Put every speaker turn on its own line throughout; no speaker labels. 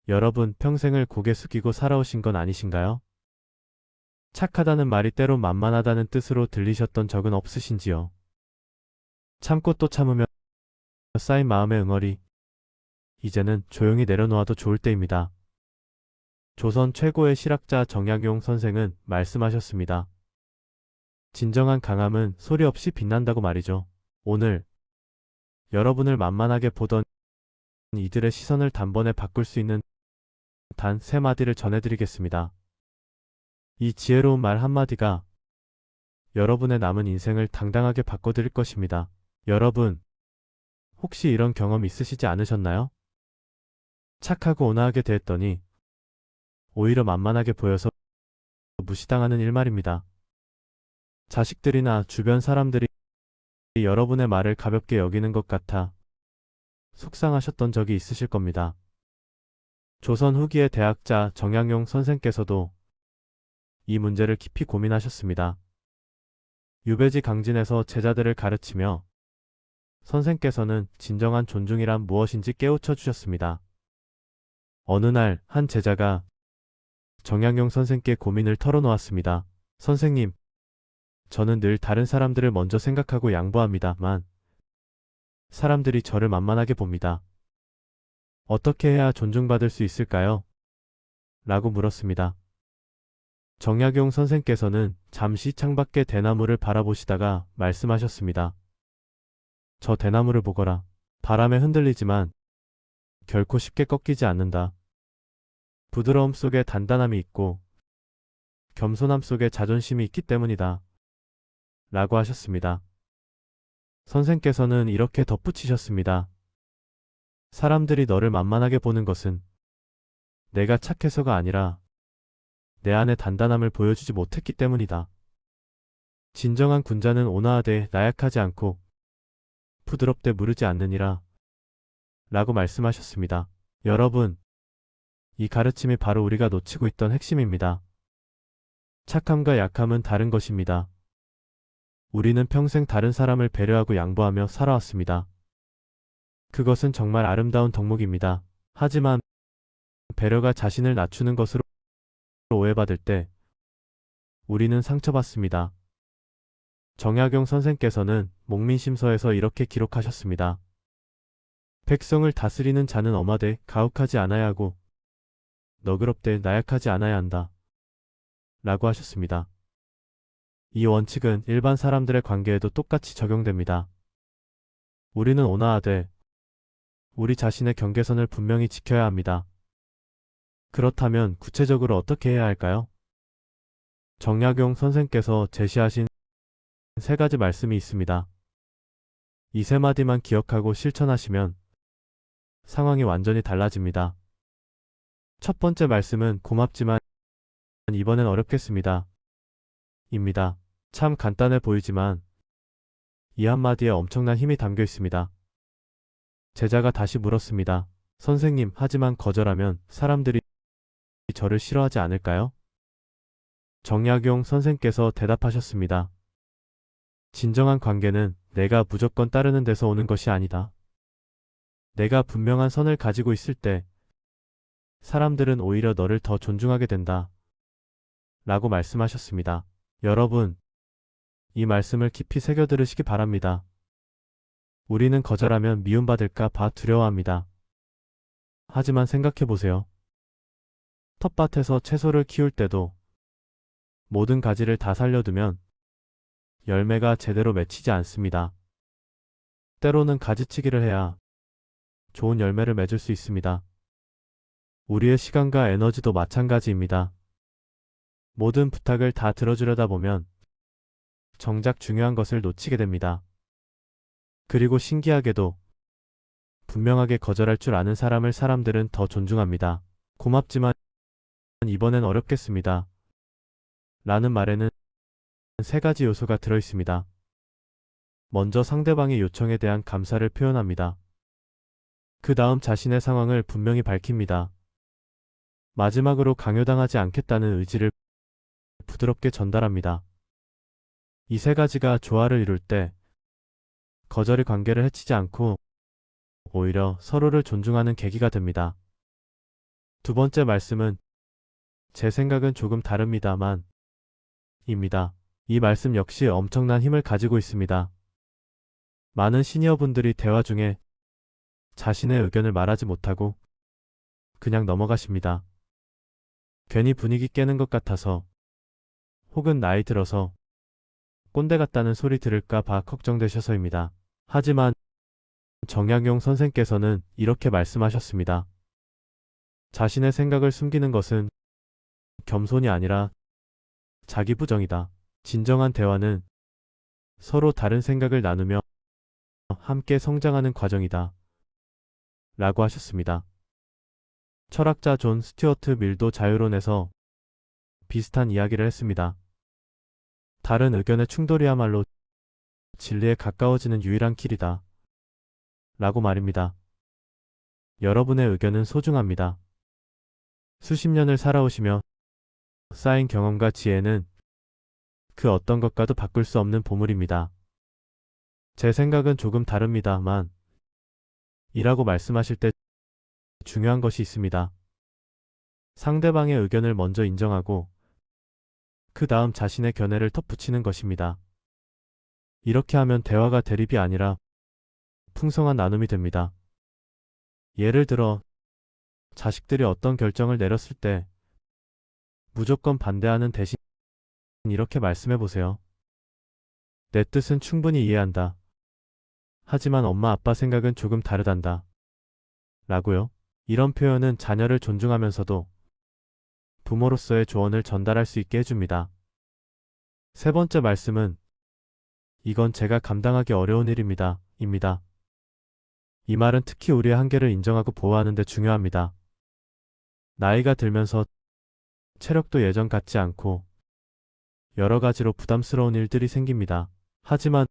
여러분 평생을 고개 숙이고 살아오신 건 아니신가요? 착하다는 말이 때로 만만하다는 뜻으로 들리셨던 적은 없으신지요? 참고 또 참으며 쌓인 마음의 응어리, 이제는 조용히 내려놓아도 좋을 때입니다. 조선 최고의 실학자 정약용 선생은 말씀하셨습니다. 진정한 강함은 소리 없이 빛난다고 말이죠. 오늘 여러분을 만만하게 보던 이들의 시선을 단번에 바꿀 수 있는 단 세 마디를 전해드리겠습니다. 이 지혜로운 말 한마디가 여러분의 남은 인생을 당당하게 바꿔드릴 것입니다. 여러분, 혹시 이런 경험 있으시지 않으셨나요? 착하고 온화하게 대했더니 오히려 만만하게 보여서 무시당하는 일말입니다. 자식들이나 주변 사람들이 여러분의 말을 가볍게 여기는 것 같아 속상하셨던 적이 있으실 겁니다. 조선 후기의 대학자 정약용 선생께서도 이 문제를 깊이 고민하셨습니다. 유배지 강진에서 제자들을 가르치며 선생께서는 진정한 존중이란 무엇인지 깨우쳐 주셨습니다. 어느 날 한 제자가 정약용 선생께 고민을 털어놓았습니다. 선생님, 저는 늘 다른 사람들을 먼저 생각하고 양보합니다만 사람들이 저를 만만하게 봅니다. 어떻게 해야 존중받을 수 있을까요? 라고 물었습니다. 정약용 선생께서는 잠시 창밖의 대나무를 바라보시다가 말씀하셨습니다. 저 대나무를 보거라. 바람에 흔들리지만 결코 쉽게 꺾이지 않는다. 부드러움 속에 단단함이 있고 겸손함 속에 자존심이 있기 때문이다. 라고 하셨습니다. 선생께서는 이렇게 덧붙이셨습니다. 사람들이 너를 만만하게 보는 것은 내가 착해서가 아니라 내 안의 단단함을 보여주지 못했기 때문이다. 진정한 군자는 온화하되 나약하지 않고 부드럽되 무르지 않느니라. 라고 말씀하셨습니다. 여러분, 이 가르침이 바로 우리가 놓치고 있던 핵심입니다. 착함과 약함은 다른 것입니다. 우리는 평생 다른 사람을 배려하고 양보하며 살아왔습니다. 그것은 정말 아름다운 덕목입니다. 하지만 배려가 자신을 낮추는 것으로 오해받을 때 우리는 상처받습니다. 정약용 선생께서는 목민심서에서 이렇게 기록하셨습니다. 백성을 다스리는 자는 엄하되 가혹하지 않아야 하고 너그럽되 나약하지 않아야 한다. 라고 하셨습니다. 이 원칙은 일반 사람들의 관계에도 똑같이 적용됩니다. 우리는 온화하되 우리 자신의 경계선을 분명히 지켜야 합니다. 그렇다면 구체적으로 어떻게 해야 할까요? 정약용 선생께서 제시하신 세 가지 말씀이 있습니다. 이 세 마디만 기억하고 실천하시면 상황이 완전히 달라집니다. 첫 번째 말씀은 고맙지만 이번엔 어렵겠습니다. 입니다. 참 간단해 보이지만 이 한마디에 엄청난 힘이 담겨 있습니다. 제자가 다시 물었습니다. 선생님, 하지만 거절하면 사람들이 저를 싫어하지 않을까요? 정약용 선생께서 대답하셨습니다. 진정한 관계는 내가 무조건 따르는 데서 오는 것이 아니다. 내가 분명한 선을 가지고 있을 때 사람들은 오히려 너를 더 존중하게 된다. 라고 말씀하셨습니다. 여러분, 이 말씀을 깊이 새겨 들으시기 바랍니다. 우리는 거절하면 미움받을까 봐 두려워합니다. 하지만 생각해보세요. 텃밭에서 채소를 키울 때도 모든 가지를 다 살려두면 열매가 제대로 맺히지 않습니다. 때로는 가지치기를 해야 좋은 열매를 맺을 수 있습니다. 우리의 시간과 에너지도 마찬가지입니다. 모든 부탁을 다 들어주려다 보면 정작 중요한 것을 놓치게 됩니다. 그리고 신기하게도 분명하게 거절할 줄 아는 사람을 사람들은 더 존중합니다. 고맙지만 이번엔 어렵겠습니다. 라는 말에는 세 가지 요소가 들어있습니다. 먼저 상대방의 요청에 대한 감사를 표현합니다. 그 다음 자신의 상황을 분명히 밝힙니다. 마지막으로 강요당하지 않겠다는 의지를 부드럽게 전달합니다. 이 세 가지가 조화를 이룰 때 거절이 관계를 해치지 않고 오히려 서로를 존중하는 계기가 됩니다. 두 번째 말씀은 제 생각은 조금 다릅니다만 입니다. 이 말씀 역시 엄청난 힘을 가지고 있습니다. 많은 시니어분들이 대화 중에 자신의 의견을 말하지 못하고 그냥 넘어가십니다. 괜히 분위기 깨는 것 같아서 혹은 나이 들어서 꼰대 같다는 소리 들을까 봐 걱정되셔서입니다. 하지만 정약용 선생께서는 이렇게 말씀하셨습니다. 자신의 생각을 숨기는 것은 겸손이 아니라 자기 부정이다. 진정한 대화는 서로 다른 생각을 나누며 함께 성장하는 과정이다. 라고 하셨습니다. 철학자 존 스튜어트 밀도 자유론에서 비슷한 이야기를 했습니다. 다른 의견의 충돌이야말로 진리에 가까워지는 유일한 길이다. 라고 말입니다. 여러분의 의견은 소중합니다. 수십 년을 살아오시며 쌓인 경험과 지혜는 그 어떤 것과도 바꿀 수 없는 보물입니다. 제 생각은 조금 다릅니다만 이라고 말씀하실 때 중요한 것이 있습니다. 상대방의 의견을 먼저 인정하고 그 다음 자신의 견해를 덧붙이는 것입니다. 이렇게 하면 대화가 대립이 아니라 풍성한 나눔이 됩니다. 예를 들어 자식들이 어떤 결정을 내렸을 때 무조건 반대하는 대신 이렇게 말씀해 보세요. 내 뜻은 충분히 이해한다. 하지만 엄마 아빠 생각은 조금 다르단다. 라고요. 이런 표현은 자녀를 존중하면서도 부모로서의 조언을 전달할 수 있게 해줍니다. 세 번째 말씀은 이건 제가 감당하기 어려운 일입니다. 입니다. 이 말은 특히 우리의 한계를 인정하고 보호하는 데 중요합니다. 나이가 들면서 체력도 예전 같지 않고 여러 가지로 부담스러운 일들이 생깁니다. 하지만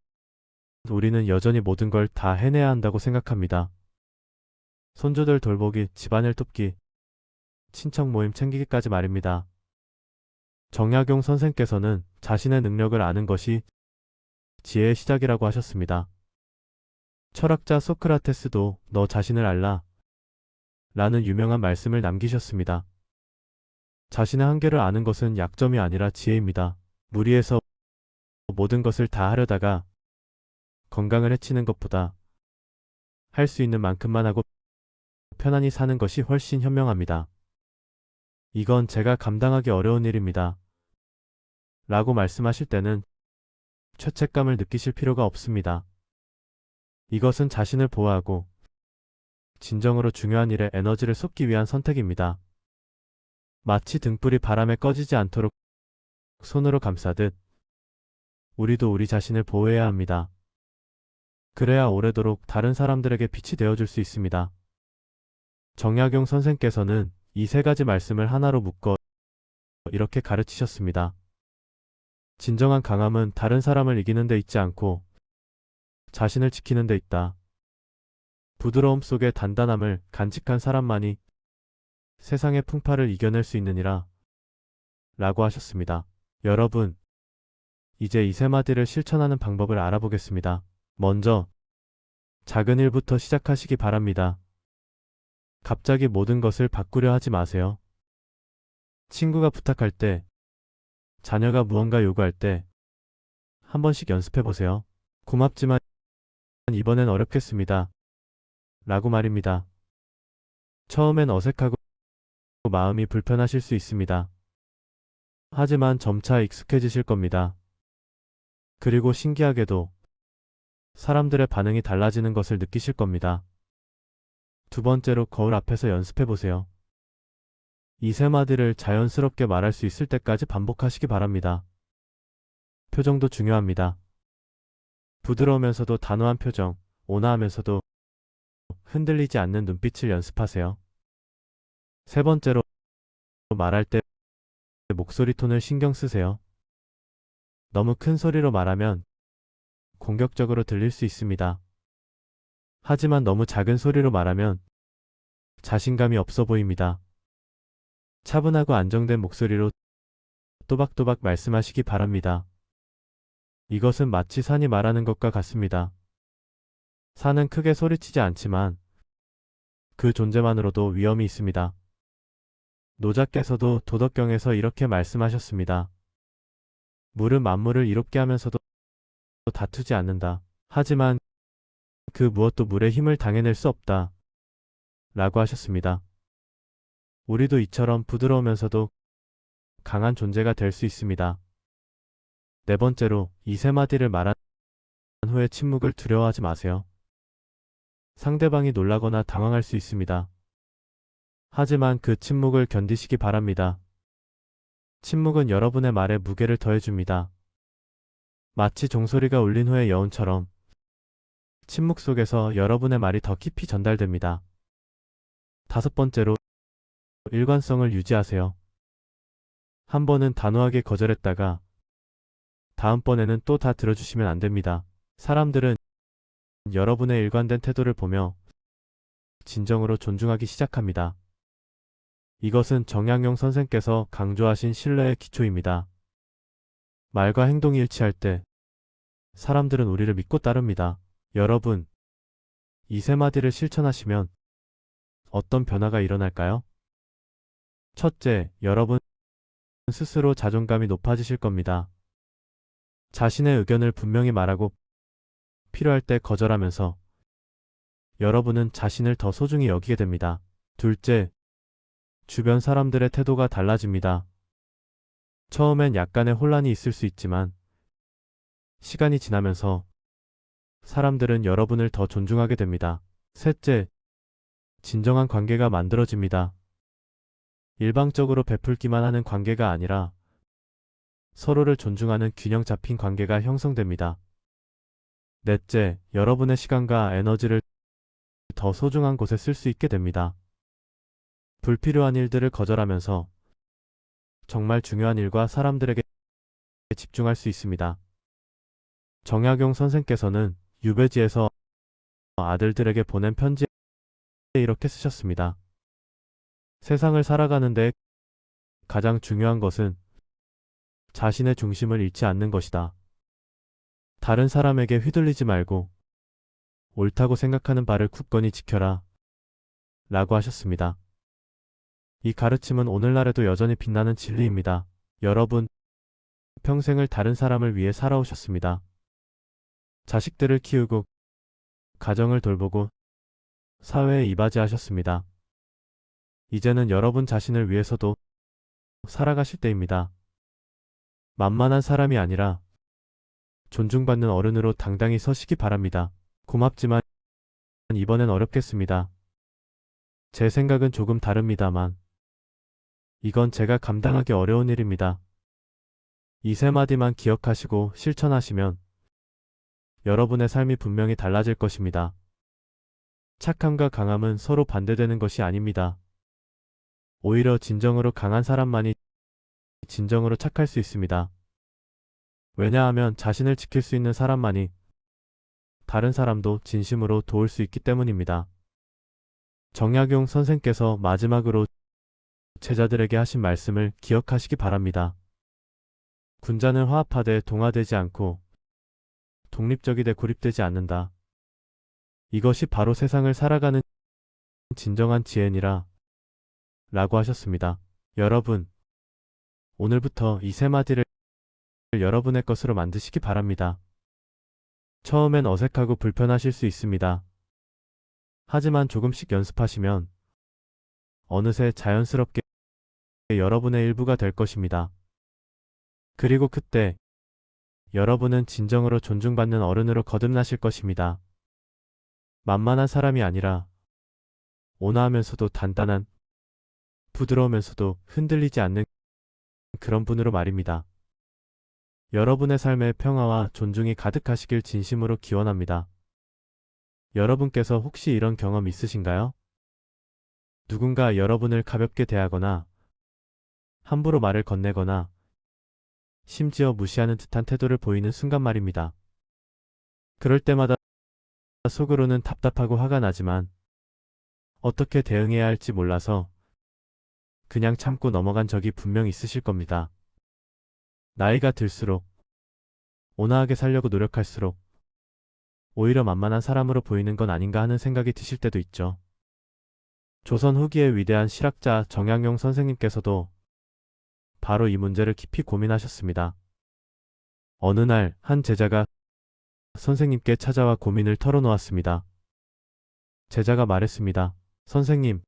우리는 여전히 모든 걸 다 해내야 한다고 생각합니다. 손주들 돌보기, 집안일 돕기, 친척 모임 챙기기까지 말입니다. 정약용 선생께서는 자신의 능력을 아는 것이 지혜의 시작이라고 하셨습니다. 철학자 소크라테스도 너 자신을 알라 라는 유명한 말씀을 남기셨습니다. 자신의 한계를 아는 것은 약점이 아니라 지혜입니다. 무리해서 모든 것을 다 하려다가 건강을 해치는 것보다 할 수 있는 만큼만 하고 편안히 사는 것이 훨씬 현명합니다. 이건 제가 감당하기 어려운 일입니다. 라고 말씀하실 때는 죄책감을 느끼실 필요가 없습니다. 이것은 자신을 보호하고 진정으로 중요한 일에 에너지를 쏟기 위한 선택입니다. 마치 등불이 바람에 꺼지지 않도록 손으로 감싸듯 우리도 우리 자신을 보호해야 합니다. 그래야 오래도록 다른 사람들에게 빛이 되어줄 수 있습니다. 정약용 선생께서는 이 세 가지 말씀을 하나로 묶어 이렇게 가르치셨습니다. 진정한 강함은 다른 사람을 이기는 데 있지 않고 자신을 지키는 데 있다. 부드러움 속의 단단함을 간직한 사람만이 세상의 풍파를 이겨낼 수 있느니라 라고 하셨습니다. 여러분, 이제 이 세 마디를 실천하는 방법을 알아보겠습니다. 먼저 작은 일부터 시작하시기 바랍니다. 갑자기 모든 것을 바꾸려 하지 마세요. 친구가 부탁할 때, 자녀가 무언가 요구할 때 한 번씩 연습해 보세요. 고맙지만 이번엔 어렵겠습니다. 라고 말입니다. 처음엔 어색하고 마음이 불편하실 수 있습니다. 하지만 점차 익숙해지실 겁니다. 그리고 신기하게도 사람들의 반응이 달라지는 것을 느끼실 겁니다. 두 번째로 거울 앞에서 연습해 보세요. 이 세 마디를 자연스럽게 말할 수 있을 때까지 반복하시기 바랍니다. 표정도 중요합니다. 부드러우면서도 단호한 표정, 온화하면서도 흔들리지 않는 눈빛을 연습하세요. 세 번째로 말할 때 목소리 톤을 신경 쓰세요. 너무 큰 소리로 말하면 공격적으로 들릴 수 있습니다. 하지만 너무 작은 소리로 말하면 자신감이 없어 보입니다. 차분하고 안정된 목소리로 또박또박 말씀하시기 바랍니다. 이것은 마치 산이 말하는 것과 같습니다. 산은 크게 소리치지 않지만 그 존재만으로도 위험이 있습니다. 노자께서도 도덕경에서 이렇게 말씀하셨습니다. 물은 만물을 이롭게 하면서도 다투지 않는다. 하지만 그 무엇도 물의 힘을 당해낼 수 없다. 라고 하셨습니다. 우리도 이처럼 부드러우면서도 강한 존재가 될 수 있습니다. 네 번째로 이 세 마디를 말한 후에 침묵을 두려워하지 마세요. 상대방이 놀라거나 당황할 수 있습니다. 하지만 그 침묵을 견디시기 바랍니다. 침묵은 여러분의 말에 무게를 더해줍니다. 마치 종소리가 울린 후의 여운처럼 침묵 속에서 여러분의 말이 더 깊이 전달됩니다. 다섯 번째로 일관성을 유지하세요. 한 번은 단호하게 거절했다가 다음번에는 또 다 들어주시면 안 됩니다. 사람들은 여러분의 일관된 태도를 보며 진정으로 존중하기 시작합니다. 이것은 정약용 선생께서 강조하신 신뢰의 기초입니다. 말과 행동이 일치할 때 사람들은 우리를 믿고 따릅니다. 여러분, 이 세 마디를 실천하시면 어떤 변화가 일어날까요? 첫째, 여러분 스스로 자존감이 높아지실 겁니다. 자신의 의견을 분명히 말하고 필요할 때 거절하면서 여러분은 자신을 더 소중히 여기게 됩니다. 둘째, 주변 사람들의 태도가 달라집니다. 처음엔 약간의 혼란이 있을 수 있지만 시간이 지나면서 사람들은 여러분을 더 존중하게 됩니다. 셋째, 진정한 관계가 만들어집니다. 일방적으로 베풀기만 하는 관계가 아니라 서로를 존중하는 균형 잡힌 관계가 형성됩니다. 넷째, 여러분의 시간과 에너지를 더 소중한 곳에 쓸 수 있게 됩니다. 불필요한 일들을 거절하면서 정말 중요한 일과 사람들에게 집중할 수 있습니다. 정약용 선생께서는 유배지에서 아들들에게 보낸 편지에 이렇게 쓰셨습니다. 세상을 살아가는데 가장 중요한 것은 자신의 중심을 잃지 않는 것이다. 다른 사람에게 휘둘리지 말고 옳다고 생각하는 바를 굳건히 지켜라. 라고 하셨습니다. 이 가르침은 오늘날에도 여전히 빛나는 진리입니다. 여러분, 평생을 다른 사람을 위해 살아오셨습니다. 자식들을 키우고 가정을 돌보고 사회에 이바지하셨습니다. 이제는 여러분 자신을 위해서도 살아가실 때입니다. 만만한 사람이 아니라 존중받는 어른으로 당당히 서시기 바랍니다. 고맙지만 이번엔 어렵겠습니다. 제 생각은 조금 다릅니다만 이건 제가 감당하기 어려운 일입니다. 이 세 마디만 기억하시고 실천하시면 여러분의 삶이 분명히 달라질 것입니다. 착함과 강함은 서로 반대되는 것이 아닙니다. 오히려 진정으로 강한 사람만이 진정으로 착할 수 있습니다. 왜냐하면 자신을 지킬 수 있는 사람만이 다른 사람도 진심으로 도울 수 있기 때문입니다. 정약용 선생께서 마지막으로 제자들에게 하신 말씀을 기억하시기 바랍니다. 군자는 화합하되 동화되지 않고 독립적이되 고립되지 않는다. 이것이 바로 세상을 살아가는 진정한 지혜니라 라고 하셨습니다. 여러분, 오늘부터 이 세 마디를 여러분의 것으로 만드시기 바랍니다. 처음엔 어색하고 불편하실 수 있습니다. 하지만 조금씩 연습하시면 어느새 자연스럽게 여러분의 일부가 될 것입니다. 그리고 그때 여러분은 진정으로 존중받는 어른으로 거듭나실 것입니다. 만만한 사람이 아니라 온화하면서도 단단한, 부드러우면서도 흔들리지 않는 그런 분으로 말입니다. 여러분의 삶에 평화와 존중이 가득하시길 진심으로 기원합니다. 여러분께서 혹시 이런 경험 있으신가요? 누군가 여러분을 가볍게 대하거나 함부로 말을 건네거나 심지어 무시하는 듯한 태도를 보이는 순간 말입니다. 그럴 때마다 속으로는 답답하고 화가 나지만 어떻게 대응해야 할지 몰라서 그냥 참고 넘어간 적이 분명 있으실 겁니다. 나이가 들수록 온화하게 살려고 노력할수록 오히려 만만한 사람으로 보이는 건 아닌가 하는 생각이 드실 때도 있죠. 조선 후기의 위대한 실학자 정약용 선생님께서도 바로 이 문제를 깊이 고민하셨습니다. 어느 날 한 제자가 선생님께 찾아와 고민을 털어놓았습니다. 제자가 말했습니다. 선생님,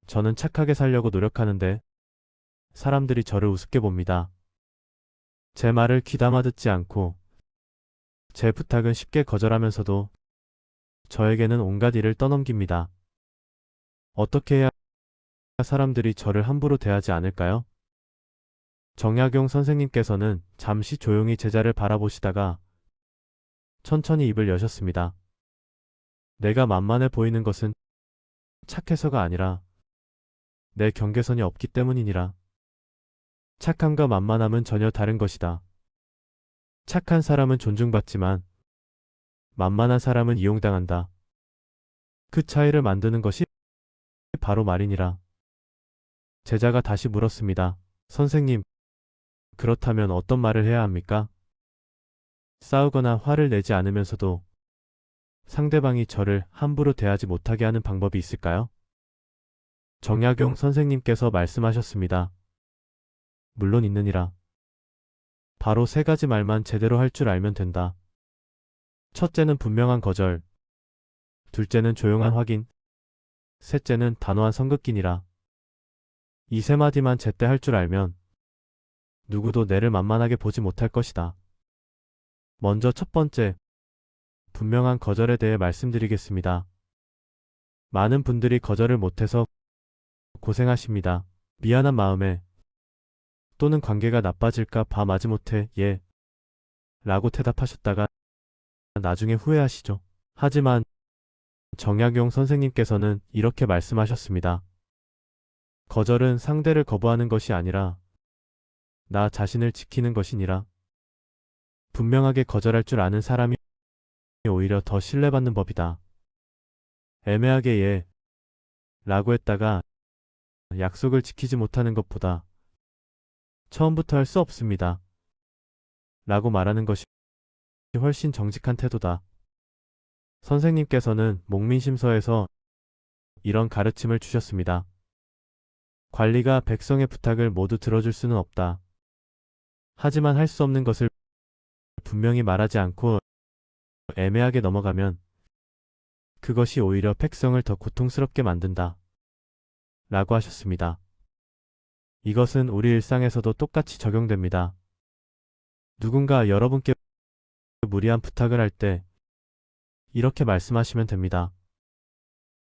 저는 착하게 살려고 노력하는데 사람들이 저를 우습게 봅니다. 제 말을 귀담아 듣지 않고 제 부탁은 쉽게 거절하면서도 저에게는 온갖 일을 떠넘깁니다. 어떻게 해야 사람들이 저를 함부로 대하지 않을까요? 정약용 선생님께서는 잠시 조용히 제자를 바라보시다가 천천히 입을 여셨습니다. 내가 만만해 보이는 것은 착해서가 아니라 내 경계선이 없기 때문이니라. 착함과 만만함은 전혀 다른 것이다. 착한 사람은 존중받지만 만만한 사람은 이용당한다. 그 차이를 만드는 것이 바로 말이니라. 제자가 다시 물었습니다. 선생님, 그렇다면 어떤 말을 해야 합니까? 싸우거나 화를 내지 않으면서도 상대방이 저를 함부로 대하지 못하게 하는 방법이 있을까요? 정약용 선생님께서 말씀하셨습니다. 물론 있느니라. 바로 세 가지 말만 제대로 할 줄 알면 된다. 첫째는 분명한 거절, 둘째는 조용한 확인, 셋째는 단호한 선긋기니라. 이 세 마디만 제때 할 줄 알면 누구도 내를 만만하게 보지 못할 것이다. 먼저 첫 번째, 분명한 거절에 대해 말씀드리겠습니다. 많은 분들이 거절을 못해서 고생하십니다. 미안한 마음에 또는 관계가 나빠질까 봐 마지못해 예 라고 대답하셨다가 나중에 후회하시죠. 하지만 정약용 선생님께서는 이렇게 말씀하셨습니다. 거절은 상대를 거부하는 것이 아니라 나 자신을 지키는 것이니라. 분명하게 거절할 줄 아는 사람이 오히려 더 신뢰받는 법이다. 애매하게 예 라고 했다가 약속을 지키지 못하는 것보다 처음부터 할 수 없습니다. 라고 말하는 것이 훨씬 정직한 태도다. 선생님께서는 목민심서에서 이런 가르침을 주셨습니다. 관리가 백성의 부탁을 모두 들어줄 수는 없다. 하지만 할 수 없는 것을 분명히 말하지 않고 애매하게 넘어가면 그것이 오히려 백성을 더 고통스럽게 만든다. 라고 하셨습니다. 이것은 우리 일상에서도 똑같이 적용됩니다. 누군가 여러분께 무리한 부탁을 할 때 이렇게 말씀하시면 됩니다.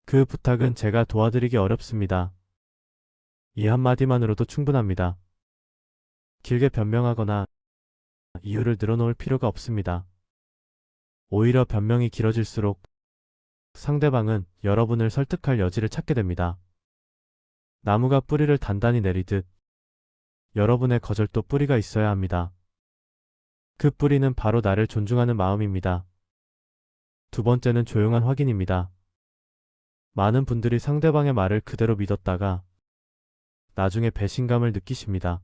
그 부탁은 제가 도와드리기 어렵습니다. 이 한마디만으로도 충분합니다. 길게 변명하거나 이유를 늘어놓을 필요가 없습니다. 오히려 변명이 길어질수록 상대방은 여러분을 설득할 여지를 찾게 됩니다. 나무가 뿌리를 단단히 내리듯 여러분의 거절도 뿌리가 있어야 합니다. 그 뿌리는 바로 나를 존중하는 마음입니다. 두 번째는 조용한 확인입니다. 많은 분들이 상대방의 말을 그대로 믿었다가 나중에 배신감을 느끼십니다.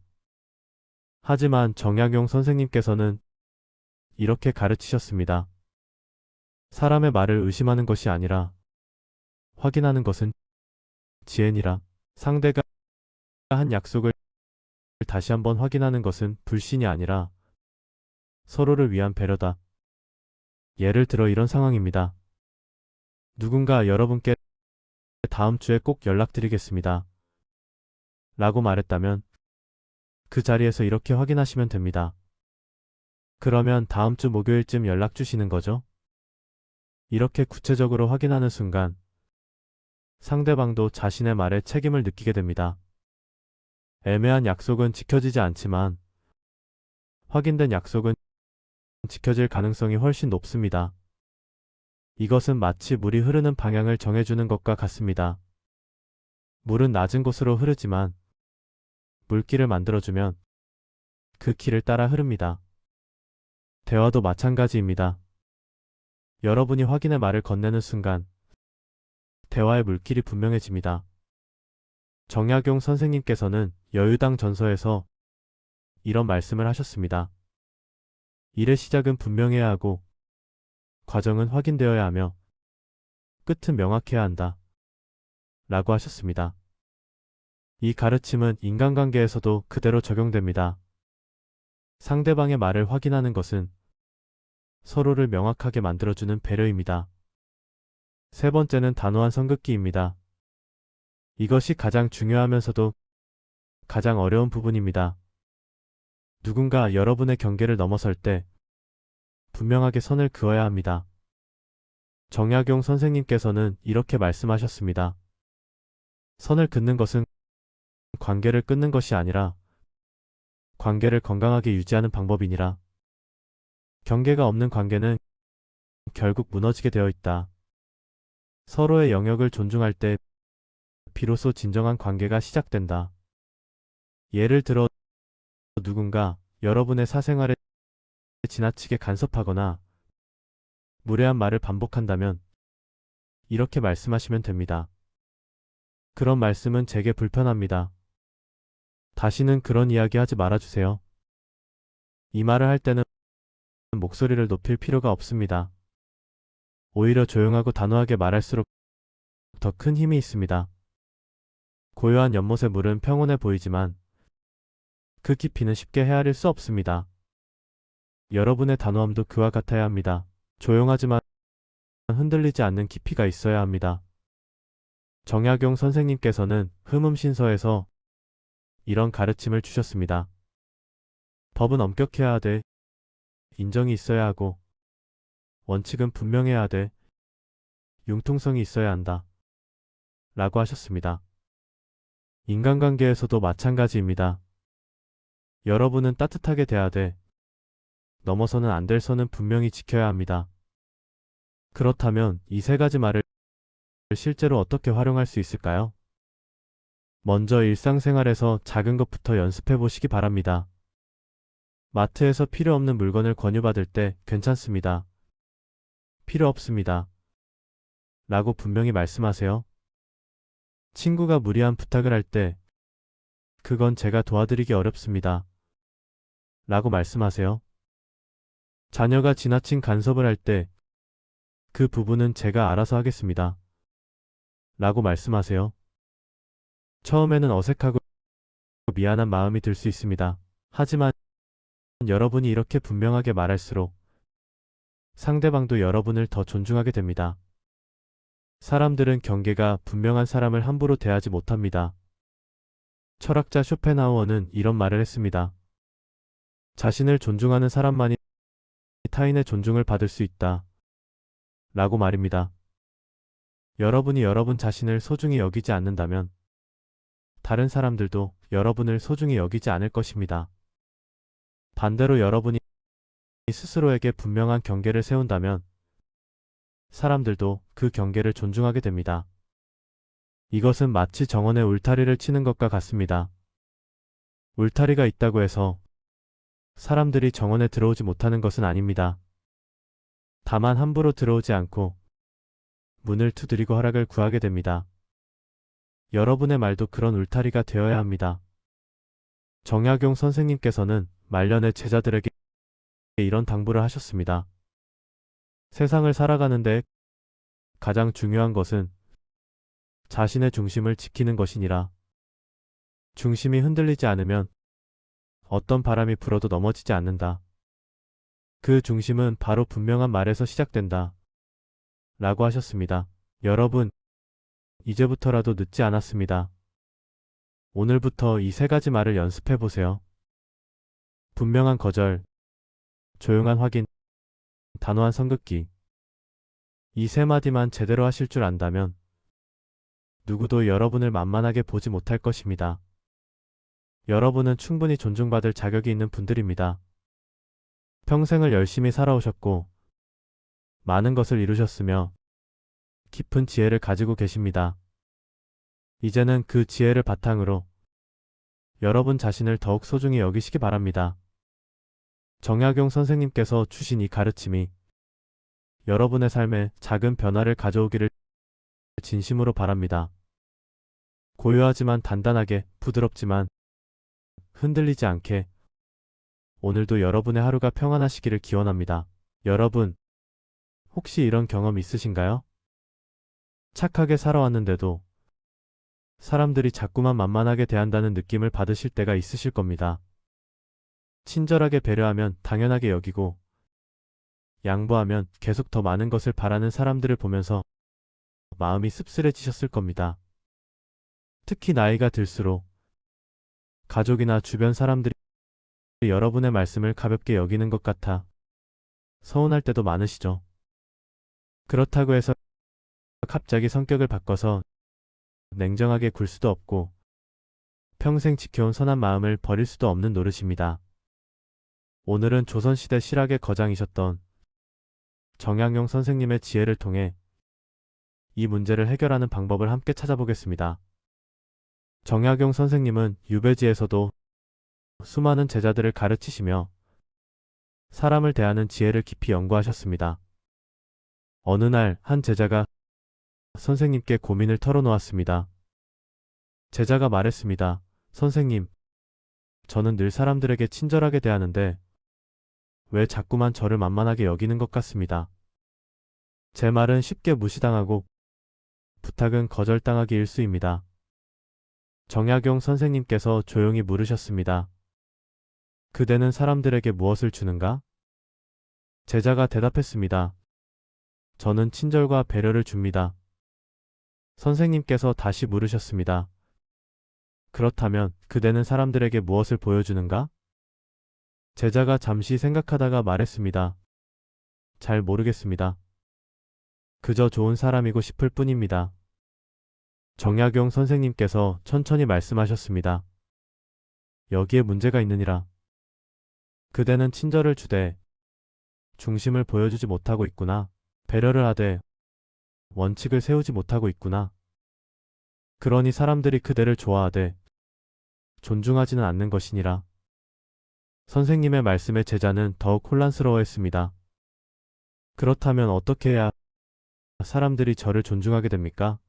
하지만 정약용 선생님께서는 이렇게 가르치셨습니다. 사람의 말을 의심하는 것이 아니라 확인하는 것은 지혜니라. 상대가 한 약속을 다시 한번 확인하는 것은 불신이 아니라 서로를 위한 배려다. 예를 들어 이런 상황입니다. 누군가 여러분께 다음 주에 꼭 연락드리겠습니다. 라고 말했다면 그 자리에서 이렇게 확인하시면 됩니다. 그러면 다음 주 목요일쯤 연락 주시는 거죠? 이렇게 구체적으로 확인하는 순간 상대방도 자신의 말에 책임을 느끼게 됩니다. 애매한 약속은 지켜지지 않지만 확인된 약속은 지켜질 가능성이 훨씬 높습니다. 이것은 마치 물이 흐르는 방향을 정해주는 것과 같습니다. 물은 낮은 곳으로 흐르지만 물길을 만들어주면 그 길을 따라 흐릅니다. 대화도 마찬가지입니다. 여러분이 확인의 말을 건네는 순간 대화의 물길이 분명해집니다. 정약용 선생님께서는 여유당 전서에서 이런 말씀을 하셨습니다. 일의 시작은 분명해야 하고 과정은 확인되어야 하며 끝은 명확해야 한다. 라고 하셨습니다. 이 가르침은 인간관계에서도 그대로 적용됩니다. 상대방의 말을 확인하는 것은 서로를 명확하게 만들어주는 배려입니다. 세 번째는 단호한 선긋기입니다. 이것이 가장 중요하면서도 가장 어려운 부분입니다. 누군가 여러분의 경계를 넘어설 때 분명하게 선을 그어야 합니다. 정약용 선생님께서는 이렇게 말씀하셨습니다. 선을 긋는 것은 관계를 끊는 것이 아니라 관계를 건강하게 유지하는 방법이니라. 경계가 없는 관계는 결국 무너지게 되어 있다. 서로의 영역을 존중할 때 비로소 진정한 관계가 시작된다. 예를 들어 누군가 여러분의 사생활에 지나치게 간섭하거나 무례한 말을 반복한다면 이렇게 말씀하시면 됩니다. 그런 말씀은 제게 불편합니다. 다시는 그런 이야기 하지 말아주세요. 이 말을 할 때는 목소리를 높일 필요가 없습니다. 오히려 조용하고 단호하게 말할수록 더 큰 힘이 있습니다. 고요한 연못의 물은 평온해 보이지만 그 깊이는 쉽게 헤아릴 수 없습니다. 여러분의 단호함도 그와 같아야 합니다. 조용하지만 흔들리지 않는 깊이가 있어야 합니다. 정약용 선생님께서는 흠음신서에서 이런 가르침을 주셨습니다. 법은 엄격해야 하되 인정이 있어야 하고 원칙은 분명해야 하되 융통성이 있어야 한다. 라고 하셨습니다. 인간관계에서도 마찬가지입니다. 여러분은 따뜻하게 대하되 넘어서는 안 될 선은 분명히 지켜야 합니다. 그렇다면 이 세 가지 말을 실제로 어떻게 활용할 수 있을까요? 먼저 일상생활에서 작은 것부터 연습해 보시기 바랍니다. 마트에서 필요 없는 물건을 권유받을 때 괜찮습니다. 필요 없습니다. 라고 분명히 말씀하세요. 친구가 무리한 부탁을 할 때 그건 제가 도와드리기 어렵습니다. 라고 말씀하세요. 자녀가 지나친 간섭을 할 때 그 부분은 제가 알아서 하겠습니다. 라고 말씀하세요. 처음에는 어색하고 미안한 마음이 들 수 있습니다. 하지만 여러분이 이렇게 분명하게 말할수록 상대방도 여러분을 더 존중하게 됩니다. 사람들은 경계가 분명한 사람을 함부로 대하지 못합니다. 철학자 쇼펜하우어는 이런 말을 했습니다. 자신을 존중하는 사람만이 타인의 존중을 받을 수 있다. 라고 말입니다. 여러분이 여러분 자신을 소중히 여기지 않는다면 다른 사람들도 여러분을 소중히 여기지 않을 것입니다. 반대로 여러분이 스스로에게 분명한 경계를 세운다면 사람들도 그 경계를 존중하게 됩니다. 이것은 마치 정원에 울타리를 치는 것과 같습니다. 울타리가 있다고 해서 사람들이 정원에 들어오지 못하는 것은 아닙니다. 다만 함부로 들어오지 않고 문을 두드리고 허락을 구하게 됩니다. 여러분의 말도 그런 울타리가 되어야 합니다. 정약용 선생님께서는 말년의 제자들에게 이런 당부를 하셨습니다. 세상을 살아가는데 가장 중요한 것은 자신의 중심을 지키는 것이니라. 중심이 흔들리지 않으면 어떤 바람이 불어도 넘어지지 않는다. 그 중심은 바로 분명한 말에서 시작된다. 라고 하셨습니다. 여러분, 이제부터라도 늦지 않았습니다. 오늘부터 이 세 가지 말을 연습해 보세요. 분명한 거절, 조용한 확인, 단호한 선긋기. 이 세 마디만 제대로 하실 줄 안다면 누구도 여러분을 만만하게 보지 못할 것입니다. 여러분은 충분히 존중받을 자격이 있는 분들입니다. 평생을 열심히 살아오셨고 많은 것을 이루셨으며 깊은 지혜를 가지고 계십니다. 이제는 그 지혜를 바탕으로 여러분 자신을 더욱 소중히 여기시기 바랍니다. 정약용 선생님께서 주신 이 가르침이 여러분의 삶에 작은 변화를 가져오기를 진심으로 바랍니다. 고요하지만 단단하게, 부드럽지만 흔들리지 않게 오늘도 여러분의 하루가 평안하시기를 기원합니다. 여러분, 혹시 이런 경험 있으신가요? 착하게 살아왔는데도 사람들이 자꾸만 만만하게 대한다는 느낌을 받으실 때가 있으실 겁니다. 친절하게 배려하면 당연하게 여기고, 양보하면 계속 더 많은 것을 바라는 사람들을 보면서 마음이 씁쓸해지셨을 겁니다. 특히 나이가 들수록 가족이나 주변 사람들이 여러분의 말씀을 가볍게 여기는 것 같아 서운할 때도 많으시죠. 그렇다고 해서 갑자기 성격을 바꿔서 냉정하게 굴 수도 없고 평생 지켜온 선한 마음을 버릴 수도 없는 노릇입니다. 오늘은 조선시대 실학의 거장이셨던 정약용 선생님의 지혜를 통해 이 문제를 해결하는 방법을 함께 찾아보겠습니다. 정약용 선생님은 유배지에서도 수많은 제자들을 가르치시며 사람을 대하는 지혜를 깊이 연구하셨습니다. 어느 날 한 제자가 선생님께 고민을 털어놓았습니다. 제자가 말했습니다. 선생님, 저는 늘 사람들에게 친절하게 대하는데 왜 자꾸만 저를 만만하게 여기는 것 같습니다. 제 말은 쉽게 무시당하고 부탁은 거절당하기 일쑤입니다. 정약용 선생님께서 조용히 물으셨습니다. 그대는 사람들에게 무엇을 주는가? 제자가 대답했습니다. 저는 친절과 배려를 줍니다. 선생님께서 다시 물으셨습니다. 그렇다면 그대는 사람들에게 무엇을 보여주는가? 제자가 잠시 생각하다가 말했습니다. 잘 모르겠습니다. 그저 좋은 사람이고 싶을 뿐입니다. 정약용 선생님께서 천천히 말씀하셨습니다. 여기에 문제가 있느니라. 그대는 친절을 주되 중심을 보여주지 못하고 있구나. 배려를 하되 원칙을 세우지 못하고 있구나. 그러니 사람들이 그대를 좋아하되 존중하지는 않는 것이니라. 선생님의 말씀에 제자는 더욱 혼란스러워했습니다. 그렇다면 어떻게 해야 사람들이 저를 존중하게 됩니까?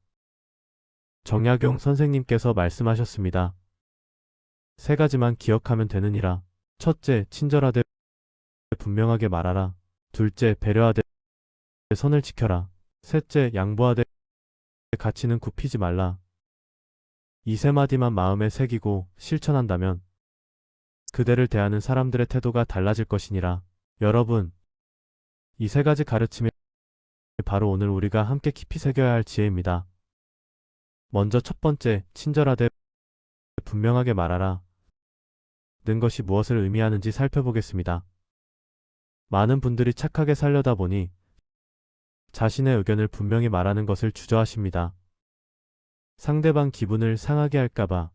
정약용 선생님께서 말씀하셨습니다. 세 가지만 기억하면 되느니라. 첫째, 친절하되 분명하게 말하라. 둘째, 배려하되 선을 지켜라. 셋째, 양보하되 가치는 굽히지 말라. 이 세 마디만 마음에 새기고 실천한다면 그대를 대하는 사람들의 태도가 달라질 것이니라. 여러분, 이 세 가지 가르침이 바로 오늘 우리가 함께 깊이 새겨야 할 지혜입니다. 먼저 첫 번째, 친절하되 분명하게 말하라. 는 것이 무엇을 의미하는지 살펴보겠습니다. 많은 분들이 착하게 살려다 보니 자신의 의견을 분명히 말하는 것을 주저하십니다. 상대방 기분을 상하게 할까봐,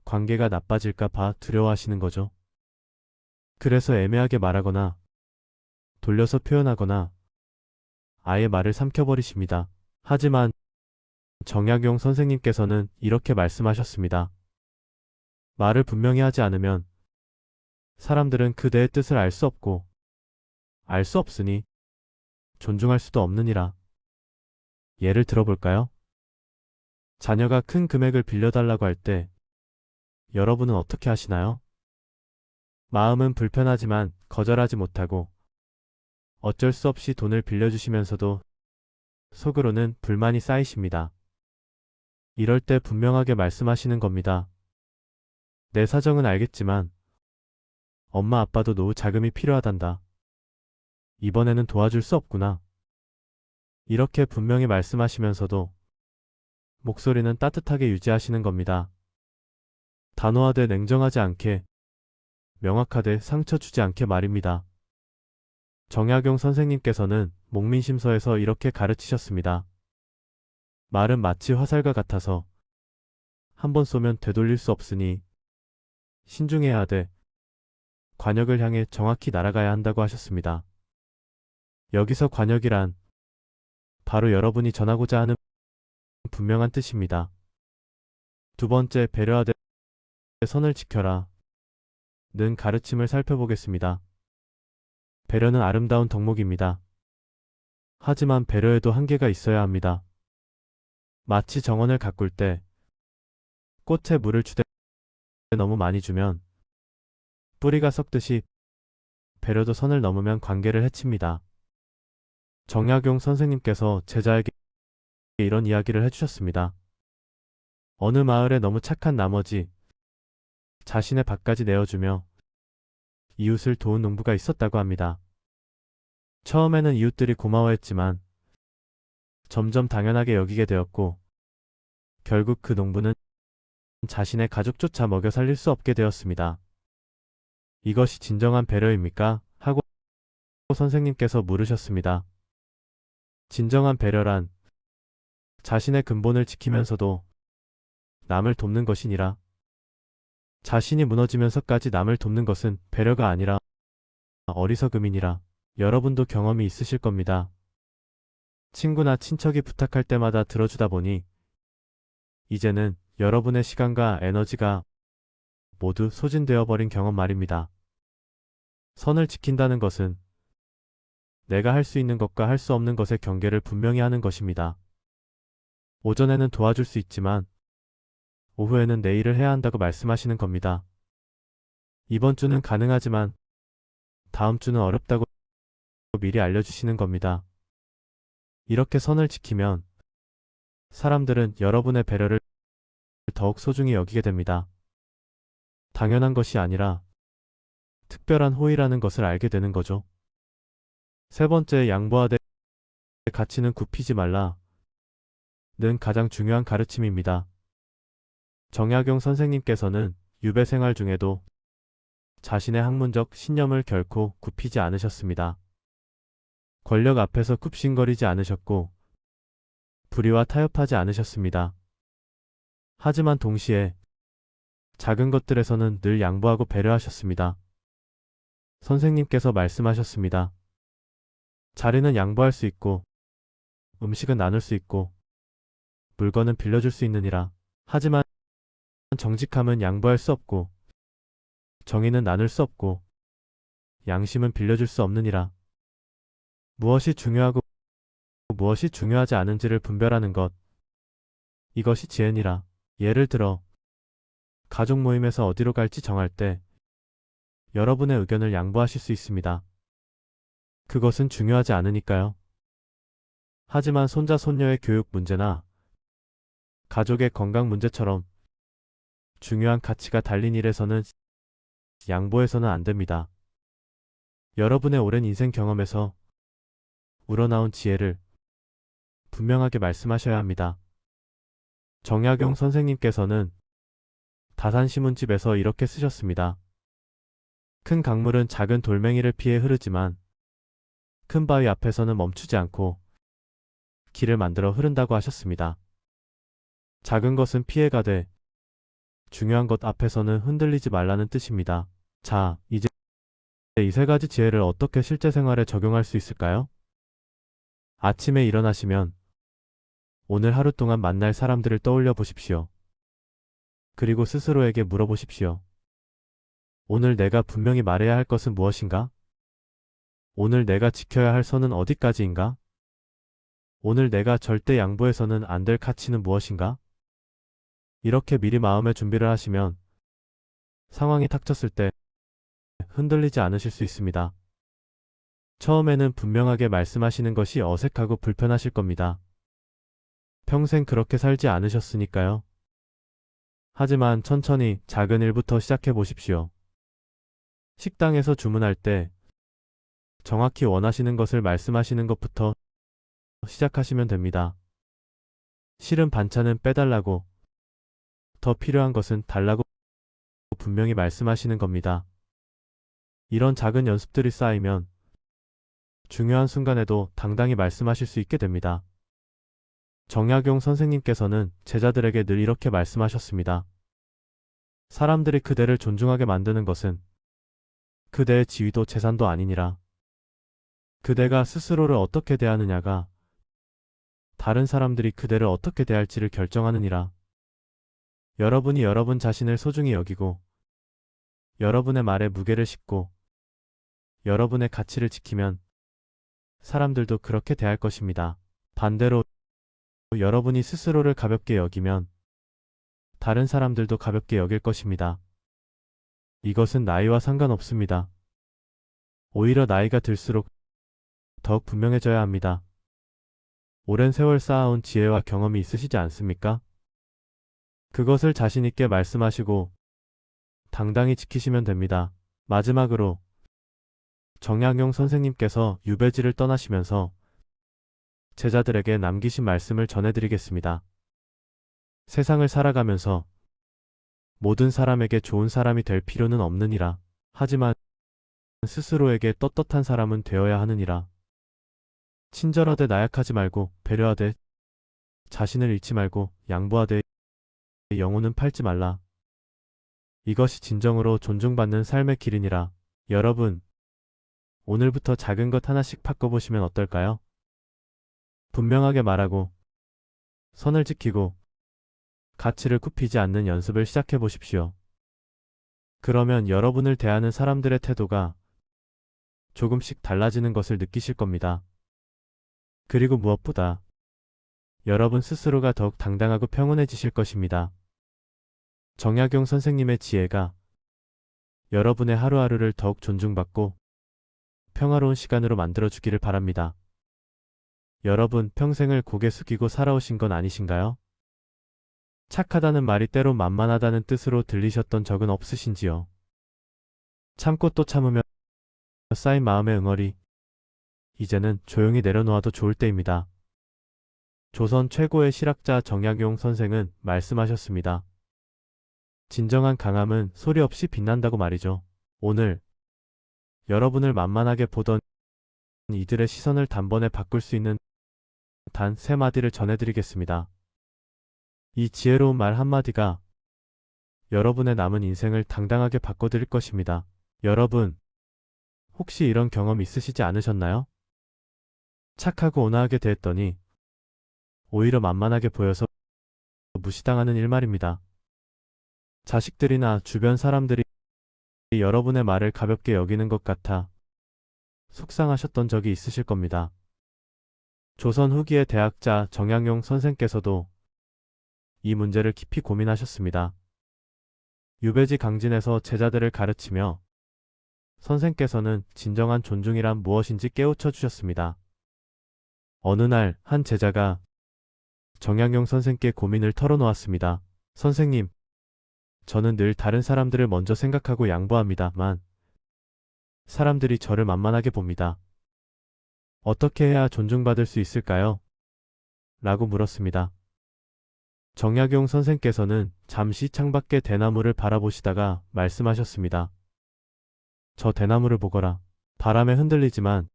관계가 나빠질까봐 두려워하시는 거죠. 그래서 애매하게 말하거나 돌려서 표현하거나 아예 말을 삼켜버리십니다. 하지만 정약용 선생님께서는 이렇게 말씀하셨습니다. 말을 분명히 하지 않으면 사람들은 그대의 뜻을 알 수 없고 알 수 없으니 존중할 수도 없느니라. 예를 들어볼까요? 자녀가 큰 금액을 빌려달라고 할 때 여러분은 어떻게 하시나요? 마음은 불편하지만 거절하지 못하고 어쩔 수 없이 돈을 빌려주시면서도 속으로는 불만이 쌓이십니다. 이럴 때 분명하게 말씀하시는 겁니다. 내 사정은 알겠지만 엄마 아빠도 노후 자금이 필요하단다. 이번에는 도와줄 수 없구나. 이렇게 분명히 말씀하시면서도 목소리는 따뜻하게 유지하시는 겁니다. 단호하되 냉정하지 않게, 명확하되 상처 주지 않게 말입니다. 정약용 선생님께서는 목민심서에서 이렇게 가르치셨습니다. 말은 마치 화살과 같아서 한 번 쏘면 되돌릴 수 없으니 신중해야 하되 관역을 향해 정확히 날아가야 한다고 하셨습니다. 여기서 관역이란 바로 여러분이 전하고자 하는 분명한 뜻입니다. 두 번째, 배려하되 선을 지켜라. 는 가르침을 살펴보겠습니다. 배려는 아름다운 덕목입니다. 하지만 배려에도 한계가 있어야 합니다. 마치 정원을 가꿀 때 꽃에 물을 주되 너무 많이 주면 뿌리가 썩듯이 배려도 선을 넘으면 관계를 해칩니다. 정약용 선생님께서 제자에게 이런 이야기를 해주셨습니다. 어느 마을에 너무 착한 나머지 자신의 밭까지 내어주며 이웃을 도운 농부가 있었다고 합니다. 처음에는 이웃들이 고마워했지만 점점 당연하게 여기게 되었고 결국 그 농부는 자신의 가족조차 먹여 살릴 수 없게 되었습니다. 이것이 진정한 배려입니까? 하고 선생님께서 물으셨습니다. 진정한 배려란 자신의 근본을 지키면서도 남을 돕는 것이니라. 자신이 무너지면서까지 남을 돕는 것은 배려가 아니라 어리석음이니라. 여러분도 경험이 있으실 겁니다. 친구나 친척이 부탁할 때마다 들어주다 보니 이제는 여러분의 시간과 에너지가 모두 소진되어 버린 경험 말입니다. 선을 지킨다는 것은 내가 할 수 있는 것과 할 수 없는 것의 경계를 분명히 하는 것입니다. 오전에는 도와줄 수 있지만 오후에는 내 일을 해야 한다고 말씀하시는 겁니다. 이번 주는 가능하지만 다음 주는 어렵다고 미리 알려주시는 겁니다. 이렇게 선을 지키면 사람들은 여러분의 배려를 더욱 소중히 여기게 됩니다. 당연한 것이 아니라 특별한 호의라는 것을 알게 되는 거죠. 세 번째, 양보하되 가치는 굽히지 말라 는 가장 중요한 가르침입니다. 정약용 선생님께서는 유배 생활 중에도 자신의 학문적 신념을 결코 굽히지 않으셨습니다. 권력 앞에서 굽신거리지 않으셨고 불의와 타협하지 않으셨습니다. 하지만 동시에 작은 것들에서는 늘 양보하고 배려하셨습니다. 선생님께서 말씀하셨습니다. 자리는 양보할 수 있고 음식은 나눌 수 있고 물건은 빌려줄 수 있느니라. 하지만 정직함은 양보할 수 없고 정의는 나눌 수 없고 양심은 빌려줄 수 없느니라. 무엇이 중요하고 무엇이 중요하지 않은지를 분별하는 것, 이것이 지혜니라. 예를 들어 가족 모임에서 어디로 갈지 정할 때 여러분의 의견을 양보하실 수 있습니다. 그것은 중요하지 않으니까요. 하지만 손자 손녀의 교육 문제나 가족의 건강 문제처럼 중요한 가치가 달린 일에서는 양보해서는 안 됩니다. 여러분의 오랜 인생 경험에서 우러나온 지혜를 분명하게 말씀하셔야 합니다. 정약용 선생님께서는 다산신문집에서 이렇게 쓰셨습니다. 큰 강물은 작은 돌멩이를 피해 흐르지만 큰 바위 앞에서는 멈추지 않고 길을 만들어 흐른다고 하셨습니다. 작은 것은 피해가되 중요한 것 앞에서는 흔들리지 말라는 뜻입니다. 자, 이제 이 세 가지 지혜를 어떻게 실제 생활에 적용할 수 있을까요? 아침에 일어나시면 오늘 하루 동안 만날 사람들을 떠올려 보십시오. 그리고 스스로에게 물어보십시오. 오늘 내가 분명히 말해야 할 것은 무엇인가? 오늘 내가 지켜야 할 선은 어디까지인가? 오늘 내가 절대 양보해서는 안 될 가치는 무엇인가? 이렇게 미리 마음의 준비를 하시면 상황이 닥쳤을 때 흔들리지 않으실 수 있습니다. 처음에는 분명하게 말씀하시는 것이 어색하고 불편하실 겁니다. 평생 그렇게 살지 않으셨으니까요. 하지만 천천히 작은 일부터 시작해 보십시오. 식당에서 주문할 때 정확히 원하시는 것을 말씀하시는 것부터 시작하시면 됩니다. 싫은 반찬은 빼달라고, 더 필요한 것은 달라고 분명히 말씀하시는 겁니다. 이런 작은 연습들이 쌓이면 중요한 순간에도 당당히 말씀하실 수 있게 됩니다. 정약용 선생님께서는 제자들에게 늘 이렇게 말씀하셨습니다. 사람들이 그대를 존중하게 만드는 것은 그대의 지위도 재산도 아니니라. 그대가 스스로를 어떻게 대하느냐가 다른 사람들이 그대를 어떻게 대할지를 결정하느니라. 여러분이 여러분 자신을 소중히 여기고 여러분의 말에 무게를 싣고 여러분의 가치를 지키면 사람들도 그렇게 대할 것입니다. 반대로 여러분이 스스로를 가볍게 여기면 다른 사람들도 가볍게 여길 것입니다. 이것은 나이와 상관없습니다. 오히려 나이가 들수록 더욱 분명해져야 합니다. 오랜 세월 쌓아온 지혜와 경험이 있으시지 않습니까? 그것을 자신 있게 말씀하시고 당당히 지키시면 됩니다. 마지막으로 정약용 선생님께서 유배지를 떠나시면서 제자들에게 남기신 말씀을 전해드리겠습니다. 세상을 살아가면서 모든 사람에게 좋은 사람이 될 필요는 없느니라. 하지만 스스로에게 떳떳한 사람은 되어야 하느니라. 친절하되 나약하지 말고 배려하되 자신을 잃지 말고 양보하되 영혼은 팔지 말라. 이것이 진정으로 존중받는 삶의 길이니라. 여러분, 오늘부터 작은 것 하나씩 바꿔보시면 어떨까요? 분명하게 말하고 선을 지키고 가치를 굽히지 않는 연습을 시작해 보십시오. 그러면 여러분을 대하는 사람들의 태도가 조금씩 달라지는 것을 느끼실 겁니다. 그리고 무엇보다 여러분 스스로가 더욱 당당하고 평온해지실 것입니다. 정약용 선생님의 지혜가 여러분의 하루하루를 더욱 존중받고 평화로운 시간으로 만들어주기를 바랍니다. 여러분 평생을 고개 숙이고 살아오신 건 아니신가요? 착하다는 말이 때로 만만하다는 뜻으로 들리셨던 적은 없으신지요? 참고 또 참으며 쌓인 마음의 응어리, 이제는 조용히 내려놓아도 좋을 때입니다. 조선 최고의 실학자 정약용 선생은 말씀하셨습니다. 진정한 강함은 소리 없이 빛난다고 말이죠. 오늘 여러분을 만만하게 보던 이들의 시선을 단번에 바꿀 수 있는 단 3마디를 전해드리겠습니다. 이 지혜로운 말 한마디가 여러분의 남은 인생을 당당하게 바꿔드릴 것입니다. 여러분, 혹시 이런 경험 있으시지 않으셨나요? 착하고 온화하게 대했더니 오히려 만만하게 보여서 무시당하는 일 말입니다. 자식들이나 주변 사람들이 여러분의 말을 가볍게 여기는 것 같아 속상하셨던 적이 있으실 겁니다. 조선 후기의 대학자 정약용 선생께서도 이 문제를 깊이 고민하셨습니다. 유배지 강진에서 제자들을 가르치며 선생께서는 진정한 존중이란 무엇인지 깨우쳐 주셨습니다. 어느 날 한 제자가 정약용 선생께 고민을 털어놓았습니다. 선생님, 저는 늘 다른 사람들을 먼저 생각하고 양보합니다만 사람들이 저를 만만하게 봅니다. 어떻게 해야 존중받을 수 있을까요? 라고 물었습니다. 정약용 선생께서는 잠시 창밖의 대나무를 바라보시다가 말씀하셨습니다. 저 대나무를 보거라. 바람에 흔들리지만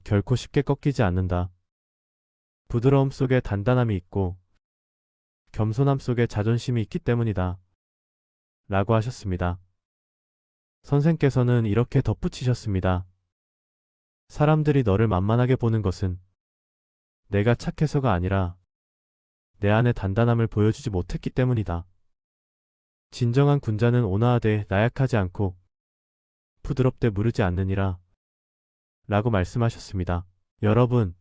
결코 쉽게 꺾이지 않는다. 부드러움 속에 단단함이 있고 겸손함 속에 자존심이 있기 때문이다. 라고 하셨습니다. 선생께서는 이렇게 덧붙이셨습니다. 사람들이 너를 만만하게 보는 것은 내가 착해서가 아니라 내 안의 단단함을 보여주지 못했기 때문이다. 진정한 군자는 온화하되 나약하지 않고 부드럽되 무르지 않느니라. 라고 말씀하셨습니다. 여러분,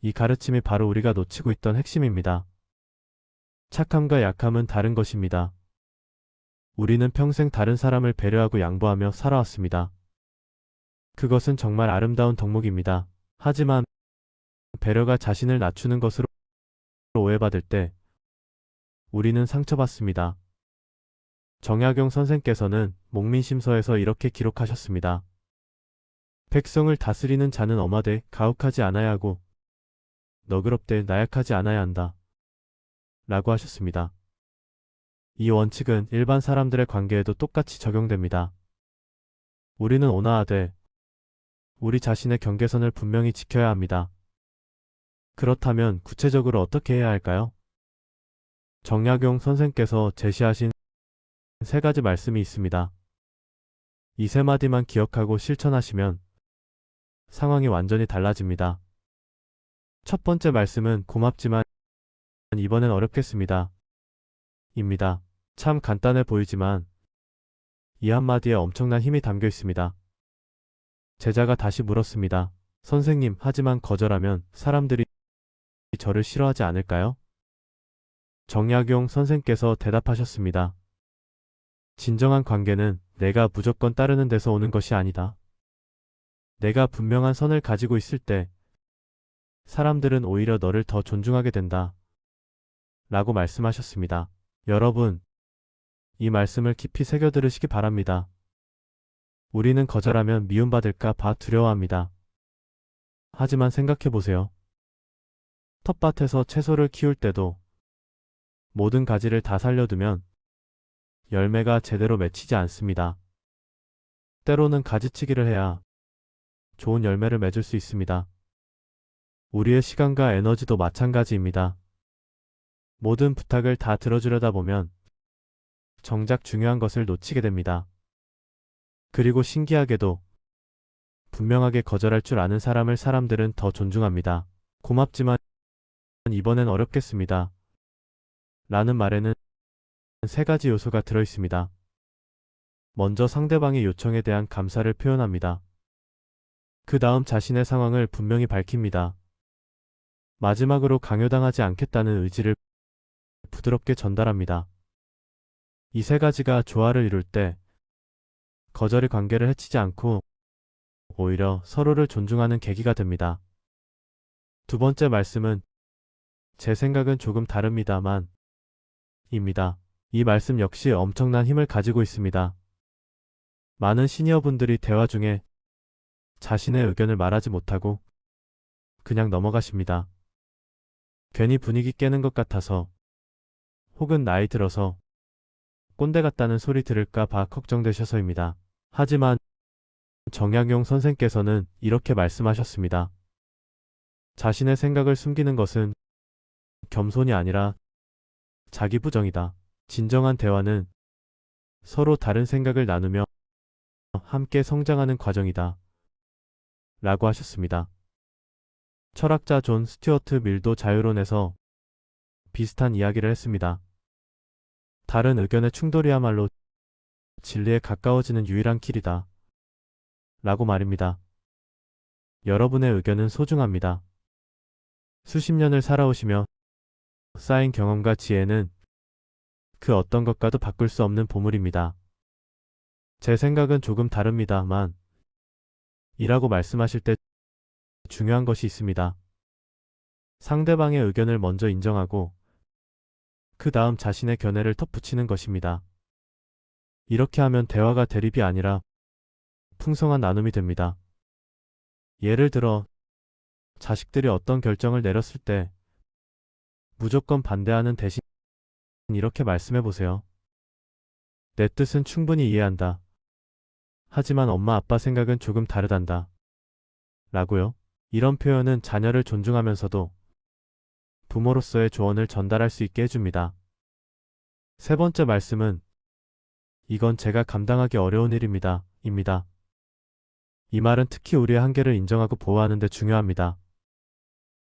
이 가르침이 바로 우리가 놓치고 있던 핵심입니다. 착함과 약함은 다른 것입니다. 우리는 평생 다른 사람을 배려하고 양보하며 살아왔습니다. 그것은 정말 아름다운 덕목입니다. 하지만 배려가 자신을 낮추는 것으로 오해받을 때 우리는 상처받습니다. 정약용 선생께서는 목민심서에서 이렇게 기록하셨습니다. 백성을 다스리는 자는 엄하되 가혹하지 않아야 하고 너그럽되 나약하지 않아야 한다. 라고 하셨습니다. 이 원칙은 일반 사람들의 관계에도 똑같이 적용됩니다. 우리는 온화하되 우리 자신의 경계선을 분명히 지켜야 합니다. 그렇다면 구체적으로 어떻게 해야 할까요? 정약용 선생께서 제시하신 3가지 말씀이 있습니다. 이 3마디만 기억하고 실천하시면 상황이 완전히 달라집니다. 첫 번째 말씀은 고맙지만 이번엔 어렵겠습니다. 입니다. 참 간단해 보이지만 이 한마디에 엄청난 힘이 담겨 있습니다. 제자가 다시 물었습니다. 선생님, 하지만 거절하면 사람들이 저를 싫어하지 않을까요? 정약용 선생께서 대답하셨습니다. 진정한 관계는 내가 무조건 따르는 데서 오는 것이 아니다. 내가 분명한 선을 가지고 있을 때 사람들은 오히려 너를 더 존중하게 된다. 라고 말씀하셨습니다. 여러분, 이 말씀을 깊이 새겨 들으시기 바랍니다. 우리는 거절하면 미움받을까 봐 두려워합니다. 하지만 생각해 보세요. 텃밭에서 채소를 키울 때도 모든 가지를 다 살려두면 열매가 제대로 맺히지 않습니다. 때로는 가지치기를 해야 좋은 열매를 맺을 수 있습니다. 우리의 시간과 에너지도 마찬가지입니다. 모든 부탁을 다 들어주려다 보면 정작 중요한 것을 놓치게 됩니다. 그리고 신기하게도 분명하게 거절할 줄 아는 사람을 사람들은 더 존중합니다. 고맙지만 이번엔 어렵겠습니다. 라는 말에는 세 가지 요소가 들어 있습니다. 먼저 상대방의 요청에 대한 감사를 표현합니다. 그 다음 자신의 상황을 분명히 밝힙니다. 마지막으로 강요당하지 않겠다는 의지를 부드럽게 전달합니다. 이 세 가지가 조화를 이룰 때 거절이 관계를 해치지 않고 오히려 서로를 존중하는 계기가 됩니다. 두 번째 말씀은 제 생각은 조금 다릅니다만 입니다. 이 말씀 역시 엄청난 힘을 가지고 있습니다. 많은 시니어분들이 대화 중에 자신의 의견을 말하지 못하고 그냥 넘어가십니다. 괜히 분위기 깨는 것 같아서 혹은 나이 들어서 꼰대 같다는 소리 들을까 봐 걱정되셔서입니다. 하지만 정약용 선생께서는 이렇게 말씀하셨습니다. 자신의 생각을 숨기는 것은 겸손이 아니라 자기 부정이다. 진정한 대화는 서로 다른 생각을 나누며 함께 성장하는 과정이다. 라고 하셨습니다. 철학자 존 스튜어트 밀도 자유론에서 비슷한 이야기를 했습니다. 다른 의견의 충돌이야말로 진리에 가까워지는 유일한 길이다. 라고 말입니다. 여러분의 의견은 소중합니다. 수십 년을 살아오시며 쌓인 경험과 지혜는 그 어떤 것과도 바꿀 수 없는 보물입니다. 제 생각은 조금 다릅니다만 이라고 말씀하실 때 중요한 것이 있습니다. 상대방의 의견을 먼저 인정하고 그 다음 자신의 견해를 덧붙이는 것입니다. 이렇게 하면 대화가 대립이 아니라 풍성한 나눔이 됩니다. 예를 들어 자식들이 어떤 결정을 내렸을 때 무조건 반대하는 대신 이렇게 말씀해 보세요. 내 뜻은 충분히 이해한다. 하지만 엄마 아빠 생각은 조금 다르단다. 라고요. 이런 표현은 자녀를 존중하면서도 부모로서의 조언을 전달할 수 있게 해줍니다. 세 번째 말씀은 이건 제가 감당하기 어려운 일입니다. 입니다. 이 말은 특히 우리의 한계를 인정하고 보호하는 데 중요합니다.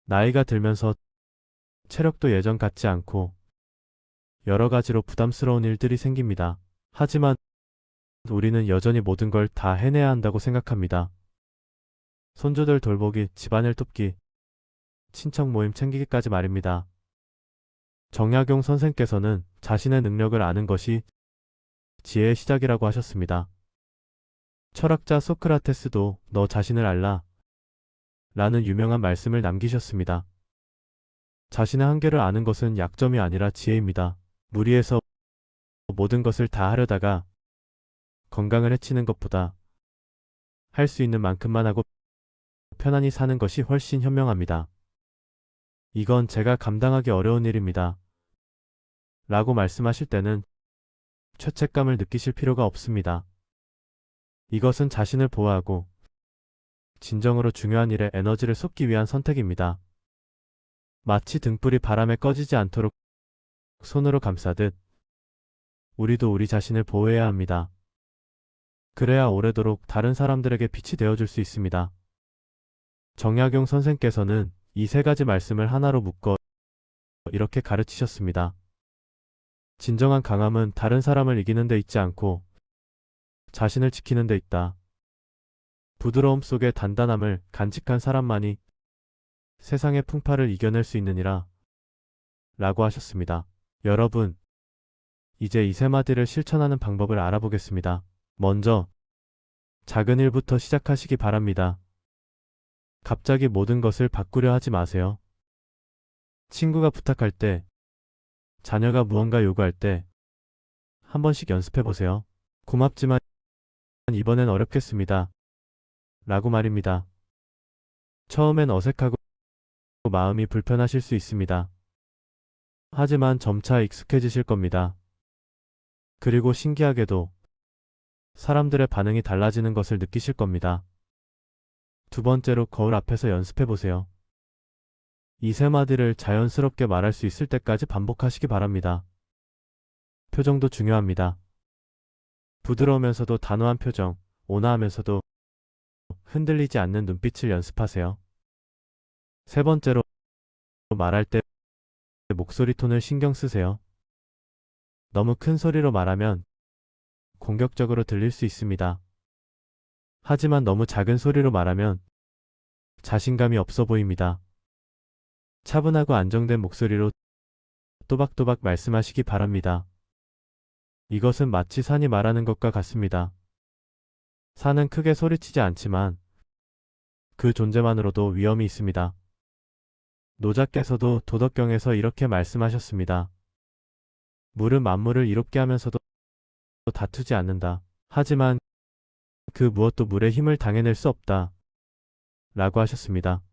나이가 들면서 체력도 예전 같지 않고 여러 가지로 부담스러운 일들이 생깁니다. 하지만 우리는 여전히 모든 걸 다 해내야 한다고 생각합니다. 손주들 돌보기, 집안일 돕기, 친척 모임 챙기기까지 말입니다. 정약용 선생께서는 자신의 능력을 아는 것이 지혜의 시작이라고 하셨습니다. 철학자 소크라테스도 너 자신을 알라 라는 유명한 말씀을 남기셨습니다. 자신의 한계를 아는 것은 약점이 아니라 지혜입니다. 무리해서 모든 것을 다 하려다가 건강을 해치는 것보다 할 수 있는 만큼만 하고 편안히 사는 것이 훨씬 현명합니다. 이건 제가 감당하기 어려운 일입니다. 라고 말씀하실 때는 죄책감을 느끼실 필요가 없습니다. 이것은 자신을 보호하고 진정으로 중요한 일에 에너지를 쏟기 위한 선택입니다. 마치 등불이 바람에 꺼지지 않도록 손으로 감싸듯 우리도 우리 자신을 보호해야 합니다. 그래야 오래도록 다른 사람들에게 빛이 되어줄 수 있습니다. 정약용 선생께서는 이 세 가지 말씀을 하나로 묶어 이렇게 가르치셨습니다. 진정한 강함은 다른 사람을 이기는 데 있지 않고 자신을 지키는 데 있다. 부드러움 속의 단단함을 간직한 사람만이 세상의 풍파를 이겨낼 수 있느니라. 라고 하셨습니다. 여러분, 이제 이 세 마디를 실천하는 방법을 알아보겠습니다. 먼저 작은 일부터 시작하시기 바랍니다. 갑자기 모든 것을 바꾸려 하지 마세요. 친구가 부탁할 때 자녀가 무언가 요구할 때 한 번씩 연습해 보세요. 고맙지만 이번엔 어렵겠습니다. 라고 말입니다. 처음엔 어색하고 마음이 불편하실 수 있습니다. 하지만 점차 익숙해지실 겁니다. 그리고 신기하게도 사람들의 반응이 달라지는 것을 느끼실 겁니다. 두 번째로 거울 앞에서 연습해 보세요. 이 세 마디를 자연스럽게 말할 수 있을 때까지 반복하시기 바랍니다. 표정도 중요합니다. 부드러우면서도 단호한 표정, 온화하면서도 흔들리지 않는 눈빛을 연습하세요. 세 번째로 말할 때 목소리 톤을 신경 쓰세요. 너무 큰 소리로 말하면 공격적으로 들릴 수 있습니다. 하지만 너무 작은 소리로 말하면 자신감이 없어 보입니다. 차분하고 안정된 목소리로 또박또박 말씀하시기 바랍니다. 이것은 마치 산이 말하는 것과 같습니다. 산은 크게 소리치지 않지만 그 존재만으로도 위험이 있습니다. 노자께서도 도덕경에서 이렇게 말씀하셨습니다. 물은 만물을 이롭게 하면서도 다투지 않는다. 하지만 그 무엇도 물의 힘을 당해낼 수 없다. 라고 하셨습니다.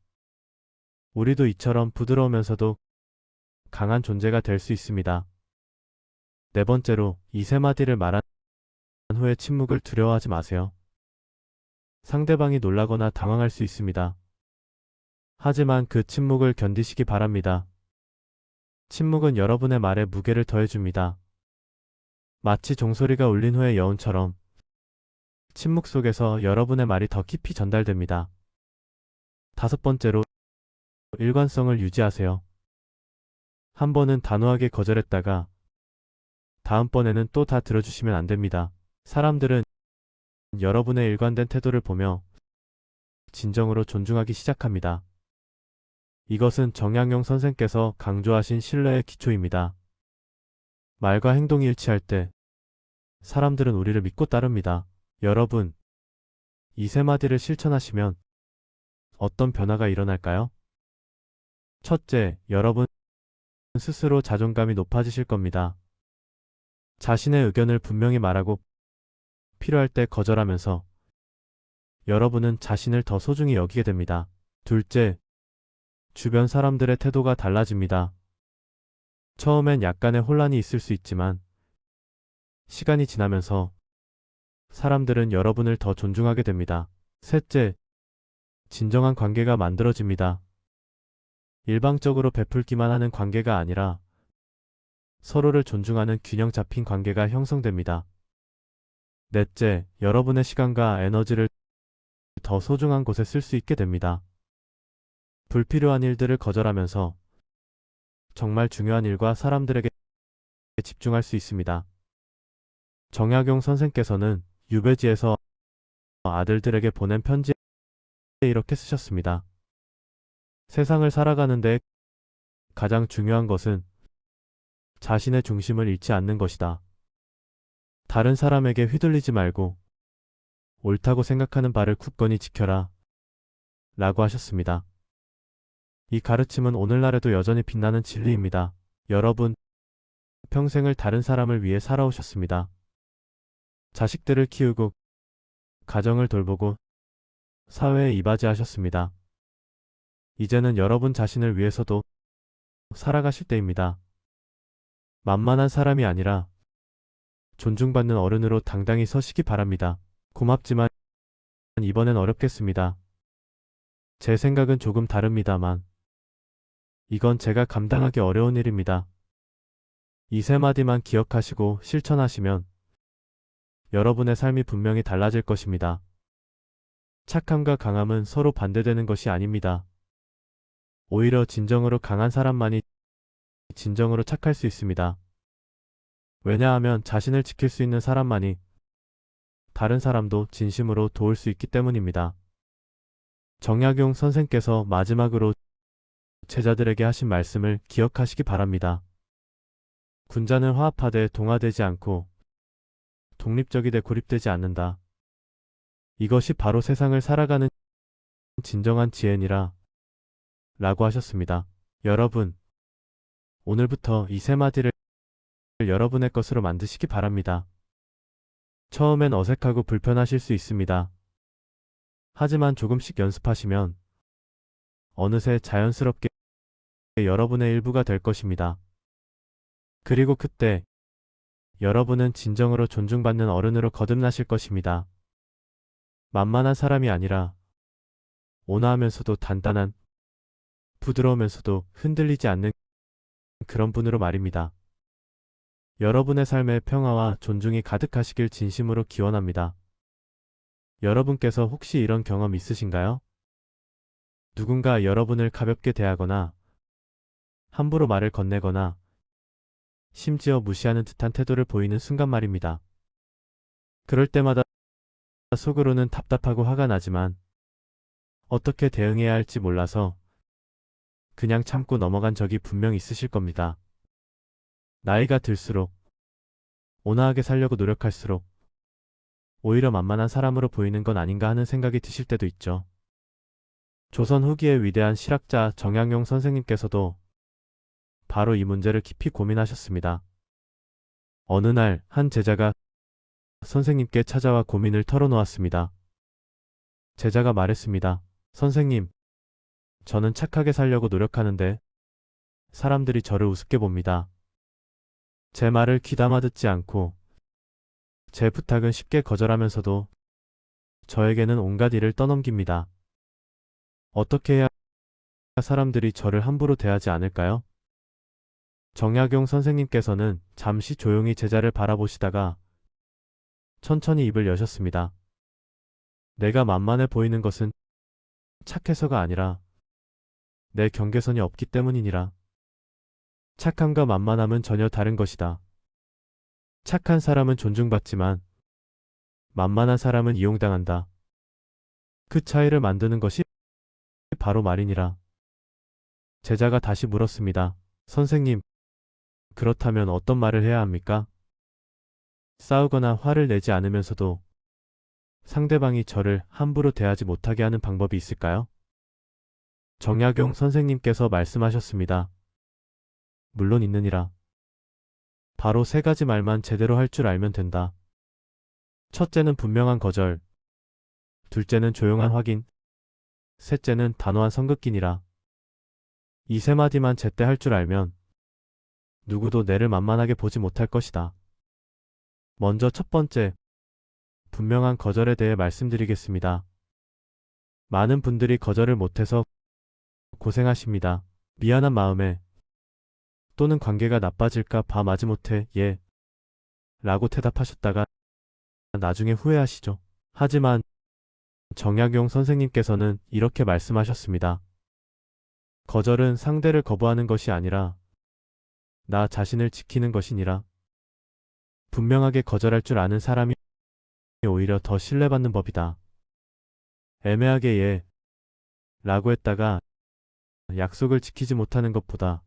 우리도 이처럼 부드러우면서도 강한 존재가 될 수 있습니다. 네 번째로 이 세 마디를 말한 후에 침묵을 두려워하지 마세요. 상대방이 놀라거나 당황할 수 있습니다. 하지만 그 침묵을 견디시기 바랍니다. 침묵은 여러분의 말에 무게를 더해줍니다. 마치 종소리가 울린 후의 여운처럼 침묵 속에서 여러분의 말이 더 깊이 전달됩니다. 다섯 번째로 일관성을 유지하세요. 한 번은 단호하게 거절했다가 다음번에는 또 다 들어주시면 안 됩니다. 사람들은 여러분의 일관된 태도를 보며 진정으로 존중하기 시작합니다. 이것은 정약용 선생께서 강조하신 신뢰의 기초입니다. 말과 행동이 일치할 때 사람들은 우리를 믿고 따릅니다. 여러분, 이 세 마디를 실천하시면 어떤 변화가 일어날까요? 첫째, 여러분 스스로 자존감이 높아지실 겁니다. 자신의 의견을 분명히 말하고 필요할 때 거절하면서 여러분은 자신을 더 소중히 여기게 됩니다. 둘째, 주변 사람들의 태도가 달라집니다. 처음엔 약간의 혼란이 있을 수 있지만 시간이 지나면서 사람들은 여러분을 더 존중하게 됩니다. 셋째, 진정한 관계가 만들어집니다. 일방적으로 베풀기만 하는 관계가 아니라 서로를 존중하는 균형 잡힌 관계가 형성됩니다. 넷째, 여러분의 시간과 에너지를 더 소중한 곳에 쓸 수 있게 됩니다. 불필요한 일들을 거절하면서 정말 중요한 일과 사람들에게 집중할 수 있습니다. 정약용 선생께서는 유배지에서 아들들에게 보낸 편지에 이렇게 쓰셨습니다. 세상을 살아가는데 가장 중요한 것은 자신의 중심을 잃지 않는 것이다. 다른 사람에게 휘둘리지 말고 옳다고 생각하는 바를 굳건히 지켜라. 라고 하셨습니다. 이 가르침은 오늘날에도 여전히 빛나는 진리입니다. 여러분, 평생을 다른 사람을 위해 살아오셨습니다. 자식들을 키우고 가정을 돌보고 사회에 이바지하셨습니다. 이제는 여러분 자신을 위해서도 살아가실 때입니다. 만만한 사람이 아니라 존중받는 어른으로 당당히 서시기 바랍니다. 고맙지만 이번엔 어렵겠습니다. 제 생각은 조금 다릅니다만 이건 제가 감당하기 어려운 일입니다. 이 세 마디만 기억하시고 실천하시면 여러분의 삶이 분명히 달라질 것입니다. 착함과 강함은 서로 반대되는 것이 아닙니다. 오히려 진정으로 강한 사람만이 진정으로 착할 수 있습니다. 왜냐하면 자신을 지킬 수 있는 사람만이 다른 사람도 진심으로 도울 수 있기 때문입니다. 정약용 선생께서 마지막으로 제자들에게 하신 말씀을 기억하시기 바랍니다. 군자는 화합하되 동화되지 않고 독립적이되 고립되지 않는다. 이것이 바로 세상을 살아가는 진정한 지혜니라 라고 하셨습니다. 여러분, 오늘부터 이 세 마디를 여러분의 것으로 만드시기 바랍니다. 처음엔 어색하고 불편하실 수 있습니다. 하지만 조금씩 연습하시면 어느새 자연스럽게 여러분의 일부가 될 것입니다. 그리고 그때 여러분은 진정으로 존중받는 어른으로 거듭나실 것입니다. 만만한 사람이 아니라 온화하면서도 단단한, 부드러우면서도 흔들리지 않는 그런 분으로 말입니다. 여러분의 삶에 평화와 존중이 가득하시길 진심으로 기원합니다. 여러분께서 혹시 이런 경험 있으신가요? 누군가 여러분을 가볍게 대하거나 함부로 말을 건네거나 심지어 무시하는 듯한 태도를 보이는 순간 말입니다. 그럴 때마다 속으로는 답답하고 화가 나지만 어떻게 대응해야 할지 몰라서 그냥 참고 넘어간 적이 분명 있으실 겁니다. 나이가 들수록 온화하게 살려고 노력할수록 오히려 만만한 사람으로 보이는 건 아닌가 하는 생각이 드실 때도 있죠. 조선 후기의 위대한 실학자 정약용 선생님께서도 바로 이 문제를 깊이 고민하셨습니다. 어느 날 한 제자가 선생님께 찾아와 고민을 털어놓았습니다. 제자가 말했습니다. 선생님, 저는 착하게 살려고 노력하는데 사람들이 저를 우습게 봅니다. 제 말을 귀담아 듣지 않고 제 부탁은 쉽게 거절하면서도 저에게는 온갖 일을 떠넘깁니다. 어떻게 해야 사람들이 저를 함부로 대하지 않을까요? 정약용 선생님께서는 잠시 조용히 제자를 바라보시다가 천천히 입을 여셨습니다. 내가 만만해 보이는 것은 착해서가 아니라 내 경계선이 없기 때문이니라. 착함과 만만함은 전혀 다른 것이다. 착한 사람은 존중받지만 만만한 사람은 이용당한다. 그 차이를 만드는 것이 바로 말이니라. 제자가 다시 물었습니다. 선생님, 그렇다면 어떤 말을 해야 합니까? 싸우거나 화를 내지 않으면서도 상대방이 저를 함부로 대하지 못하게 하는 방법이 있을까요? 정약용 선생님께서 말씀하셨습니다. 물론 있느니라. 바로 세 가지 말만 제대로 할 줄 알면 된다. 첫째는 분명한 거절, 둘째는 조용한 확인, 셋째는 단호한 선긋기니라. 이 세 마디만 제때 할 줄 알면 누구도 내를 만만하게 보지 못할 것이다. 먼저 첫 번째, 분명한 거절에 대해 말씀드리겠습니다. 많은 분들이 거절을 못해서 고생하십니다. 미안한 마음에 또는 관계가 나빠질까 봐 마지못해 예 라고 대답하셨다가 나중에 후회하시죠. 하지만 정약용 선생님께서는 이렇게 말씀하셨습니다. 거절은 상대를 거부하는 것이 아니라 나 자신을 지키는 것이니라. 분명하게 거절할 줄 아는 사람이 오히려 더 신뢰받는 법이다. 애매하게 예 라고 했다가 약속을 지키지 못하는 것보다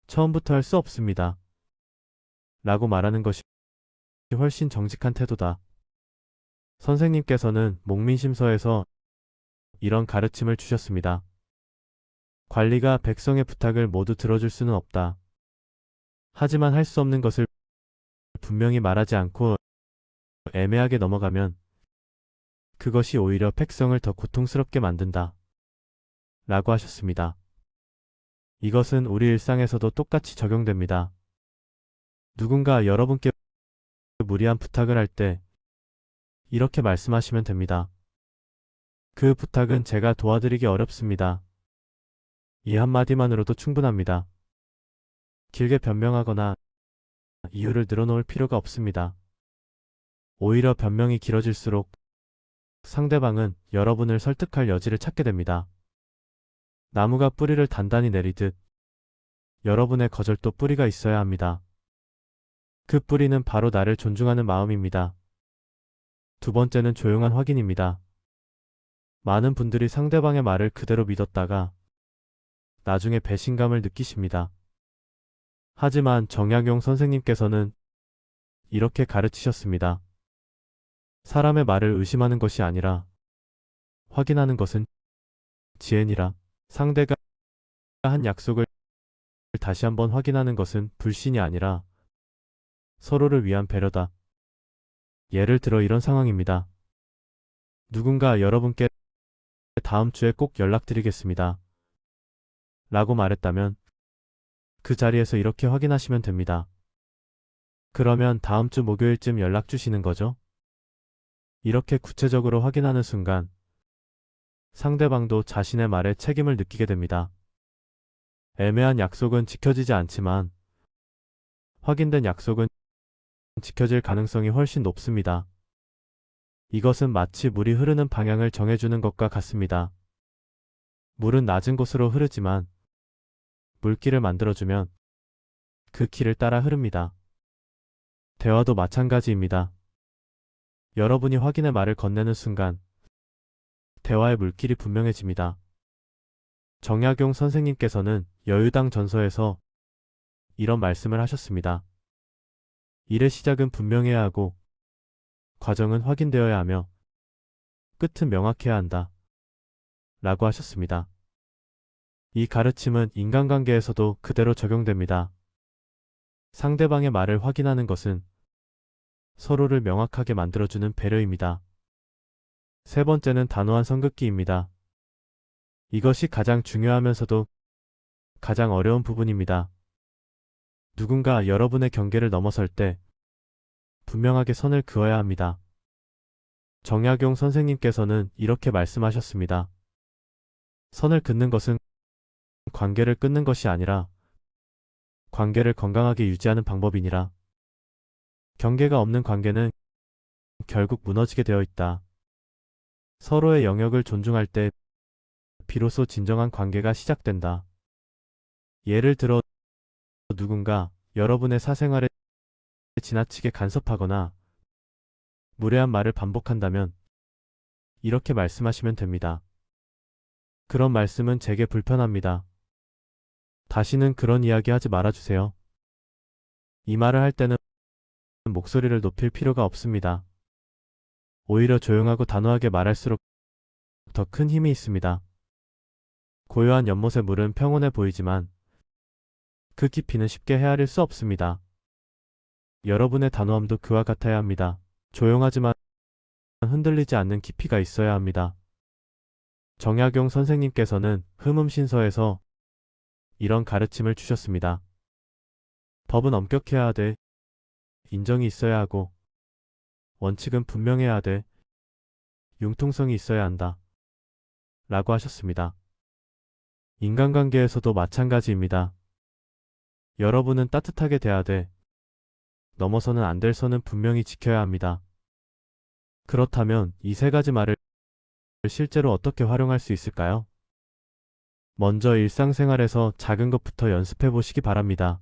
처음부터 할 수 없습니다. 라고 말하는 것이 훨씬 정직한 태도다. 선생님께서는 목민심서에서 이런 가르침을 주셨습니다. 관리가 백성의 부탁을 모두 들어줄 수는 없다. 하지만 할 수 없는 것을 분명히 말하지 않고 애매하게 넘어가면 그것이 오히려 백성을 더 고통스럽게 만든다. 라고 하셨습니다. 이것은 우리 일상에서도 똑같이 적용됩니다. 누군가 여러분께 무리한 부탁을 할 때 이렇게 말씀하시면 됩니다. 그 부탁은 제가 도와드리기 어렵습니다. 이 한마디만으로도 충분합니다. 길게 변명하거나 이유를 늘어놓을 필요가 없습니다. 오히려 변명이 길어질수록 상대방은 여러분을 설득할 여지를 찾게 됩니다. 나무가 뿌리를 단단히 내리듯 여러분의 거절도 뿌리가 있어야 합니다. 그 뿌리는 바로 나를 존중하는 마음입니다. 두 번째는 조용한 확인입니다. 많은 분들이 상대방의 말을 그대로 믿었다가 나중에 배신감을 느끼십니다. 하지만 정약용 선생님께서는 이렇게 가르치셨습니다. 사람의 말을 의심하는 것이 아니라 확인하는 것은 지혜니라. 상대가 한 약속을 다시 한번 확인하는 것은 불신이 아니라 서로를 위한 배려다. 예를 들어 이런 상황입니다. 누군가 여러분께 다음 주에 꼭 연락드리겠습니다. 라고 말했다면 그 자리에서 이렇게 확인하시면 됩니다. 그러면 다음 주 목요일쯤 연락 주시는 거죠? 이렇게 구체적으로 확인하는 순간 상대방도 자신의 말에 책임을 느끼게 됩니다. 애매한 약속은 지켜지지 않지만 확인된 약속은 지켜질 가능성이 훨씬 높습니다. 이것은 마치 물이 흐르는 방향을 정해주는 것과 같습니다. 물은 낮은 곳으로 흐르지만 물길을 만들어주면 그 길을 따라 흐릅니다. 대화도 마찬가지입니다. 여러분이 확인의 말을 건네는 순간 대화의 물길이 분명해집니다. 정약용 선생님께서는 여유당 전서에서 이런 말씀을 하셨습니다. 일의 시작은 분명해야 하고 과정은 확인되어야 하며 끝은 명확해야 한다. 라고 하셨습니다. 이 가르침은 인간관계에서도 그대로 적용됩니다. 상대방의 말을 확인하는 것은 서로를 명확하게 만들어주는 배려입니다. 세 번째는 단호한 선긋기입니다. 이것이 가장 중요하면서도 가장 어려운 부분입니다. 누군가 여러분의 경계를 넘어설 때 분명하게 선을 그어야 합니다. 정약용 선생님께서는 이렇게 말씀하셨습니다. 선을 긋는 것은 관계를 끊는 것이 아니라 관계를 건강하게 유지하는 방법이니라. 경계가 없는 관계는 결국 무너지게 되어 있다. 서로의 영역을 존중할 때 비로소 진정한 관계가 시작된다. 예를 들어 누군가 여러분의 사생활에 지나치게 간섭하거나 무례한 말을 반복한다면 이렇게 말씀하시면 됩니다. 그런 말씀은 제게 불편합니다. 다시는 그런 이야기 하지 말아주세요. 이 말을 할 때는 목소리를 높일 필요가 없습니다. 오히려 조용하고 단호하게 말할수록 더 큰 힘이 있습니다. 고요한 연못의 물은 평온해 보이지만 그 깊이는 쉽게 헤아릴 수 없습니다. 여러분의 단호함도 그와 같아야 합니다. 조용하지만 흔들리지 않는 깊이가 있어야 합니다. 정약용 선생님께서는 흠음신서에서 이런 가르침을 주셨습니다. 법은 엄격해야 하되 인정이 있어야 하고 원칙은 분명해야 하되 융통성이 있어야 한다. 라고 하셨습니다. 인간관계에서도 마찬가지입니다. 여러분은 따뜻하게 대하되 넘어서는 안 될 선은 분명히 지켜야 합니다. 그렇다면 이 세 가지 말을 실제로 어떻게 활용할 수 있을까요? 먼저 일상생활에서 작은 것부터 연습해 보시기 바랍니다.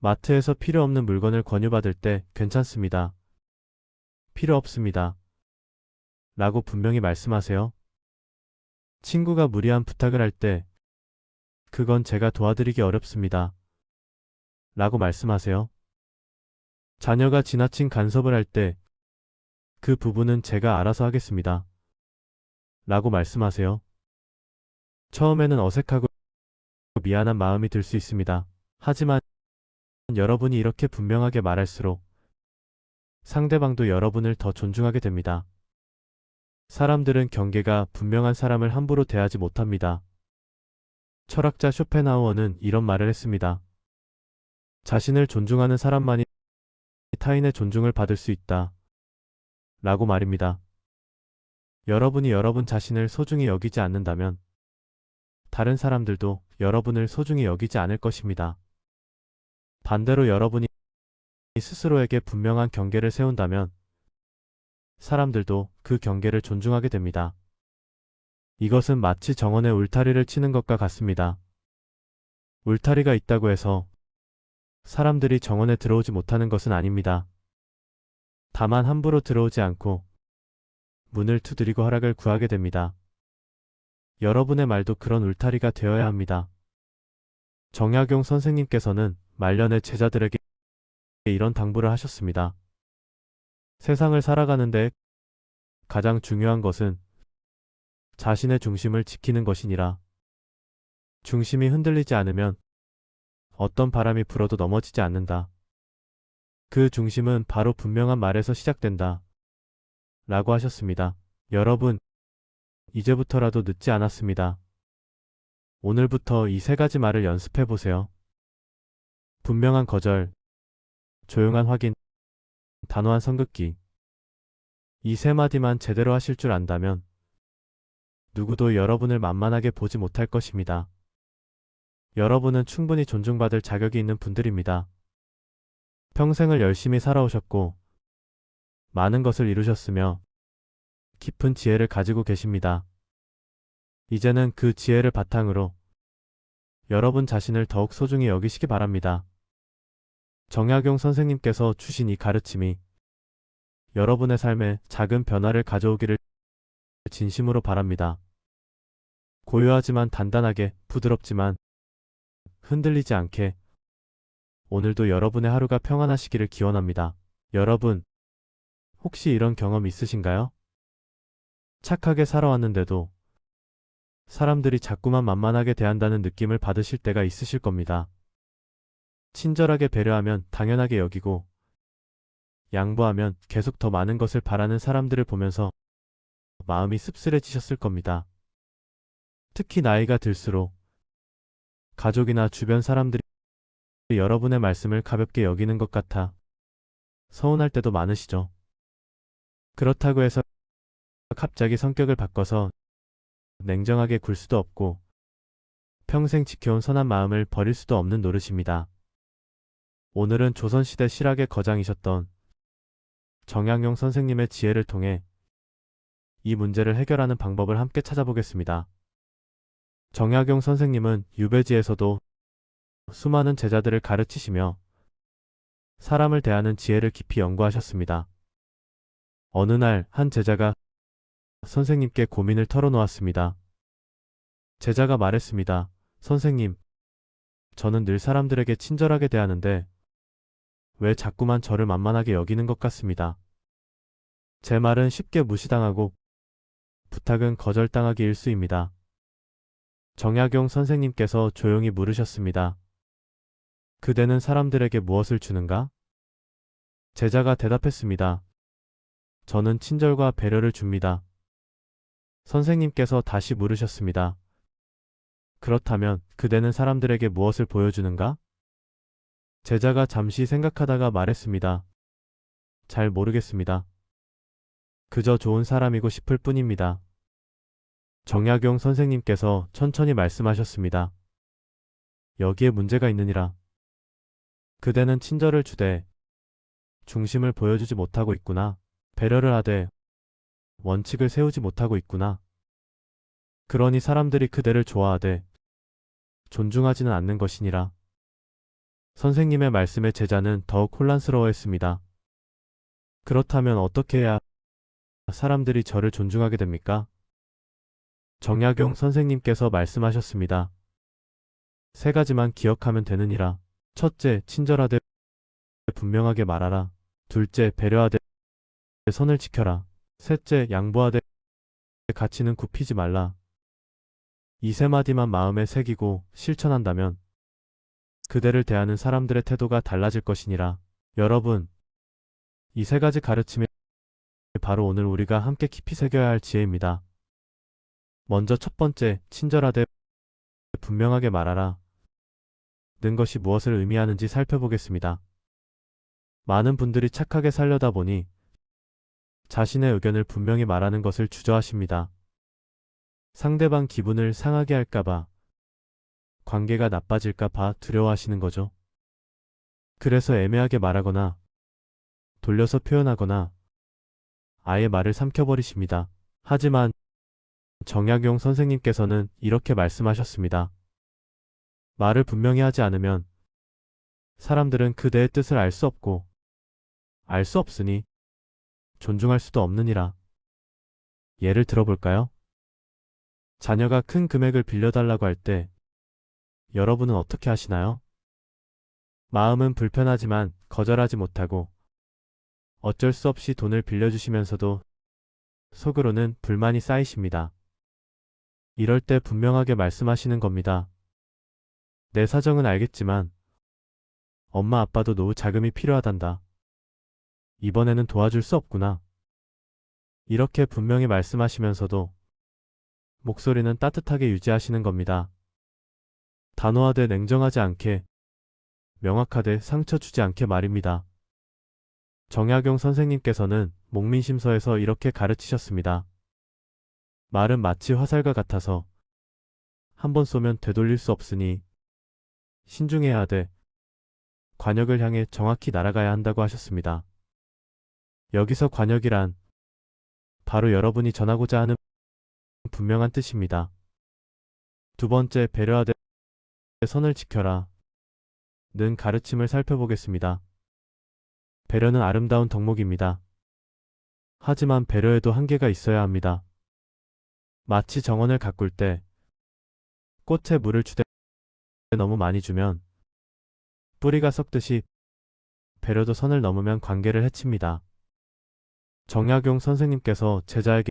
마트에서 필요 없는 물건을 권유받을 때 괜찮습니다. 필요 없습니다. 라고 분명히 말씀하세요. 친구가 무리한 부탁을 할 때 그건 제가 도와드리기 어렵습니다. 라고 말씀하세요. 자녀가 지나친 간섭을 할 때 그 부분은 제가 알아서 하겠습니다. 라고 말씀하세요. 처음에는 어색하고 미안한 마음이 들 수 있습니다. 하지만 여러분이 이렇게 분명하게 말할수록 상대방도 여러분을 더 존중하게 됩니다. 사람들은 경계가 분명한 사람을 함부로 대하지 못합니다. 철학자 쇼펜하우어는 이런 말을 했습니다. 자신을 존중하는 사람만이 타인의 존중을 받을 수 있다. 라고 말입니다. 여러분이 여러분 자신을 소중히 여기지 않는다면 다른 사람들도 여러분을 소중히 여기지 않을 것입니다. 반대로 여러분이 스스로에게 분명한 경계를 세운다면 사람들도 그 경계를 존중하게 됩니다. 이것은 마치 정원에 울타리를 치는 것과 같습니다. 울타리가 있다고 해서 사람들이 정원에 들어오지 못하는 것은 아닙니다. 다만 함부로 들어오지 않고 문을 두드리고 허락을 구하게 됩니다. 여러분의 말도 그런 울타리가 되어야 합니다. 정약용 선생님께서는 말년의 제자들에게 이런 당부를 하셨습니다. 세상을 살아가는데 가장 중요한 것은 자신의 중심을 지키는 것이니라. 중심이 흔들리지 않으면 어떤 바람이 불어도 넘어지지 않는다. 그 중심은 바로 분명한 말에서 시작된다. 라고 하셨습니다. 여러분, 이제부터라도 늦지 않았습니다. 오늘부터 이 세 가지 말을 연습해 보세요. 분명한 거절, 조용한 확인, 단호한 선긋기. 이 세 마디만 제대로 하실 줄 안다면 누구도 여러분을 만만하게 보지 못할 것입니다. 여러분은 충분히 존중받을 자격이 있는 분들입니다. 평생을 열심히 살아오셨고 많은 것을 이루셨으며 깊은 지혜를 가지고 계십니다. 이제는 그 지혜를 바탕으로 여러분 자신을 더욱 소중히 여기시기 바랍니다. 정약용 선생님께서 주신 이 가르침이 여러분의 삶에 작은 변화를 가져오기를 진심으로 바랍니다. 고요하지만 단단하게, 부드럽지만 흔들리지 않게 오늘도 여러분의 하루가 평안하시기를 기원합니다. 여러분, 혹시 이런 경험 있으신가요? 착하게 살아왔는데도 사람들이 자꾸만 만만하게 대한다는 느낌을 받으실 때가 있으실 겁니다. 친절하게 배려하면 당연하게 여기고 양보하면 계속 더 많은 것을 바라는 사람들을 보면서 마음이 씁쓸해지셨을 겁니다. 특히 나이가 들수록 가족이나 주변 사람들이 여러분의 말씀을 가볍게 여기는 것 같아 서운할 때도 많으시죠. 그렇다고 해서 갑자기 성격을 바꿔서 냉정하게 굴 수도 없고 평생 지켜온 선한 마음을 버릴 수도 없는 노릇입니다. 오늘은 조선시대 실학의 거장이셨던 정약용 선생님의 지혜를 통해 이 문제를 해결하는 방법을 함께 찾아보겠습니다. 정약용 선생님은 유배지에서도 수많은 제자들을 가르치시며 사람을 대하는 지혜를 깊이 연구하셨습니다. 어느 날 한 제자가 선생님께 고민을 털어놓았습니다. 제자가 말했습니다. 선생님, 저는 늘 사람들에게 친절하게 대하는데 왜 자꾸만 저를 만만하게 여기는 것 같습니다. 제 말은 쉽게 무시당하고 부탁은 거절당하기 일쑤입니다. 정약용 선생님께서 조용히 물으셨습니다. 그대는 사람들에게 무엇을 주는가? 제자가 대답했습니다. 저는 친절과 배려를 줍니다. 선생님께서 다시 물으셨습니다. 그렇다면 그대는 사람들에게 무엇을 보여주는가? 제자가 잠시 생각하다가 말했습니다. 잘 모르겠습니다. 그저 좋은 사람이고 싶을 뿐입니다. 정약용 선생님께서 천천히 말씀하셨습니다. 여기에 문제가 있느니라. 그대는 친절을 주되 중심을 보여주지 못하고 있구나. 배려를 하되 원칙을 세우지 못하고 있구나. 그러니 사람들이 그대를 좋아하되 존중하지는 않는 것이니라. 선생님의 말씀에 제자는 더욱 혼란스러워했습니다. 그렇다면 어떻게 해야 사람들이 저를 존중하게 됩니까? 정약용 선생님께서 말씀하셨습니다. 세 가지만 기억하면 되느니라. 첫째, 친절하되 분명하게 말하라. 둘째, 배려하되 선을 지켜라. 셋째, 양보하되 가치는 굽히지 말라. 이 세 마디만 마음에 새기고 실천한다면 그대를 대하는 사람들의 태도가 달라질 것이니라. 여러분, 이 세 가지 가르침이 바로 오늘 우리가 함께 깊이 새겨야 할 지혜입니다. 먼저 첫 번째, 친절하되 분명하게 말하라. 는 것이 무엇을 의미하는지 살펴보겠습니다. 많은 분들이 착하게 살려다 보니 자신의 의견을 분명히 말하는 것을 주저하십니다. 상대방 기분을 상하게 할까봐, 관계가 나빠질까봐 두려워하시는 거죠. 그래서 애매하게 말하거나 돌려서 표현하거나 아예 말을 삼켜버리십니다. 하지만 정약용 선생님께서는 이렇게 말씀하셨습니다. 말을 분명히 하지 않으면 사람들은 그대의 뜻을 알 수 없고 알 수 없으니 존중할 수도 없느니라. 예를 들어볼까요? 자녀가 큰 금액을 빌려달라고 할 때 여러분은 어떻게 하시나요? 마음은 불편하지만 거절하지 못하고 어쩔 수 없이 돈을 빌려주시면서도 속으로는 불만이 쌓이십니다. 이럴 때 분명하게 말씀하시는 겁니다. 내 사정은 알겠지만 엄마 아빠도 노후 자금이 필요하단다. 이번에는 도와줄 수 없구나. 이렇게 분명히 말씀하시면서도 목소리는 따뜻하게 유지하시는 겁니다. 단호하되 냉정하지 않게, 명확하되 상처 주지 않게 말입니다. 정약용 선생님께서는 목민심서에서 이렇게 가르치셨습니다. 말은 마치 화살과 같아서 한 번 쏘면 되돌릴 수 없으니 신중해야 하되 관역을 향해 정확히 날아가야 한다고 하셨습니다. 여기서 관역이란 바로 여러분이 전하고자 하는 분명한 뜻입니다. 두 번째, 배려하되 선을 지켜라 는 가르침을 살펴보겠습니다. 배려는 아름다운 덕목입니다. 하지만 배려에도 한계가 있어야 합니다. 마치 정원을 가꿀 때 꽃에 물을 주되 너무 많이 주면 뿌리가 썩듯이 배려도 선을 넘으면 관계를 해칩니다. 정약용 선생님께서 제자에게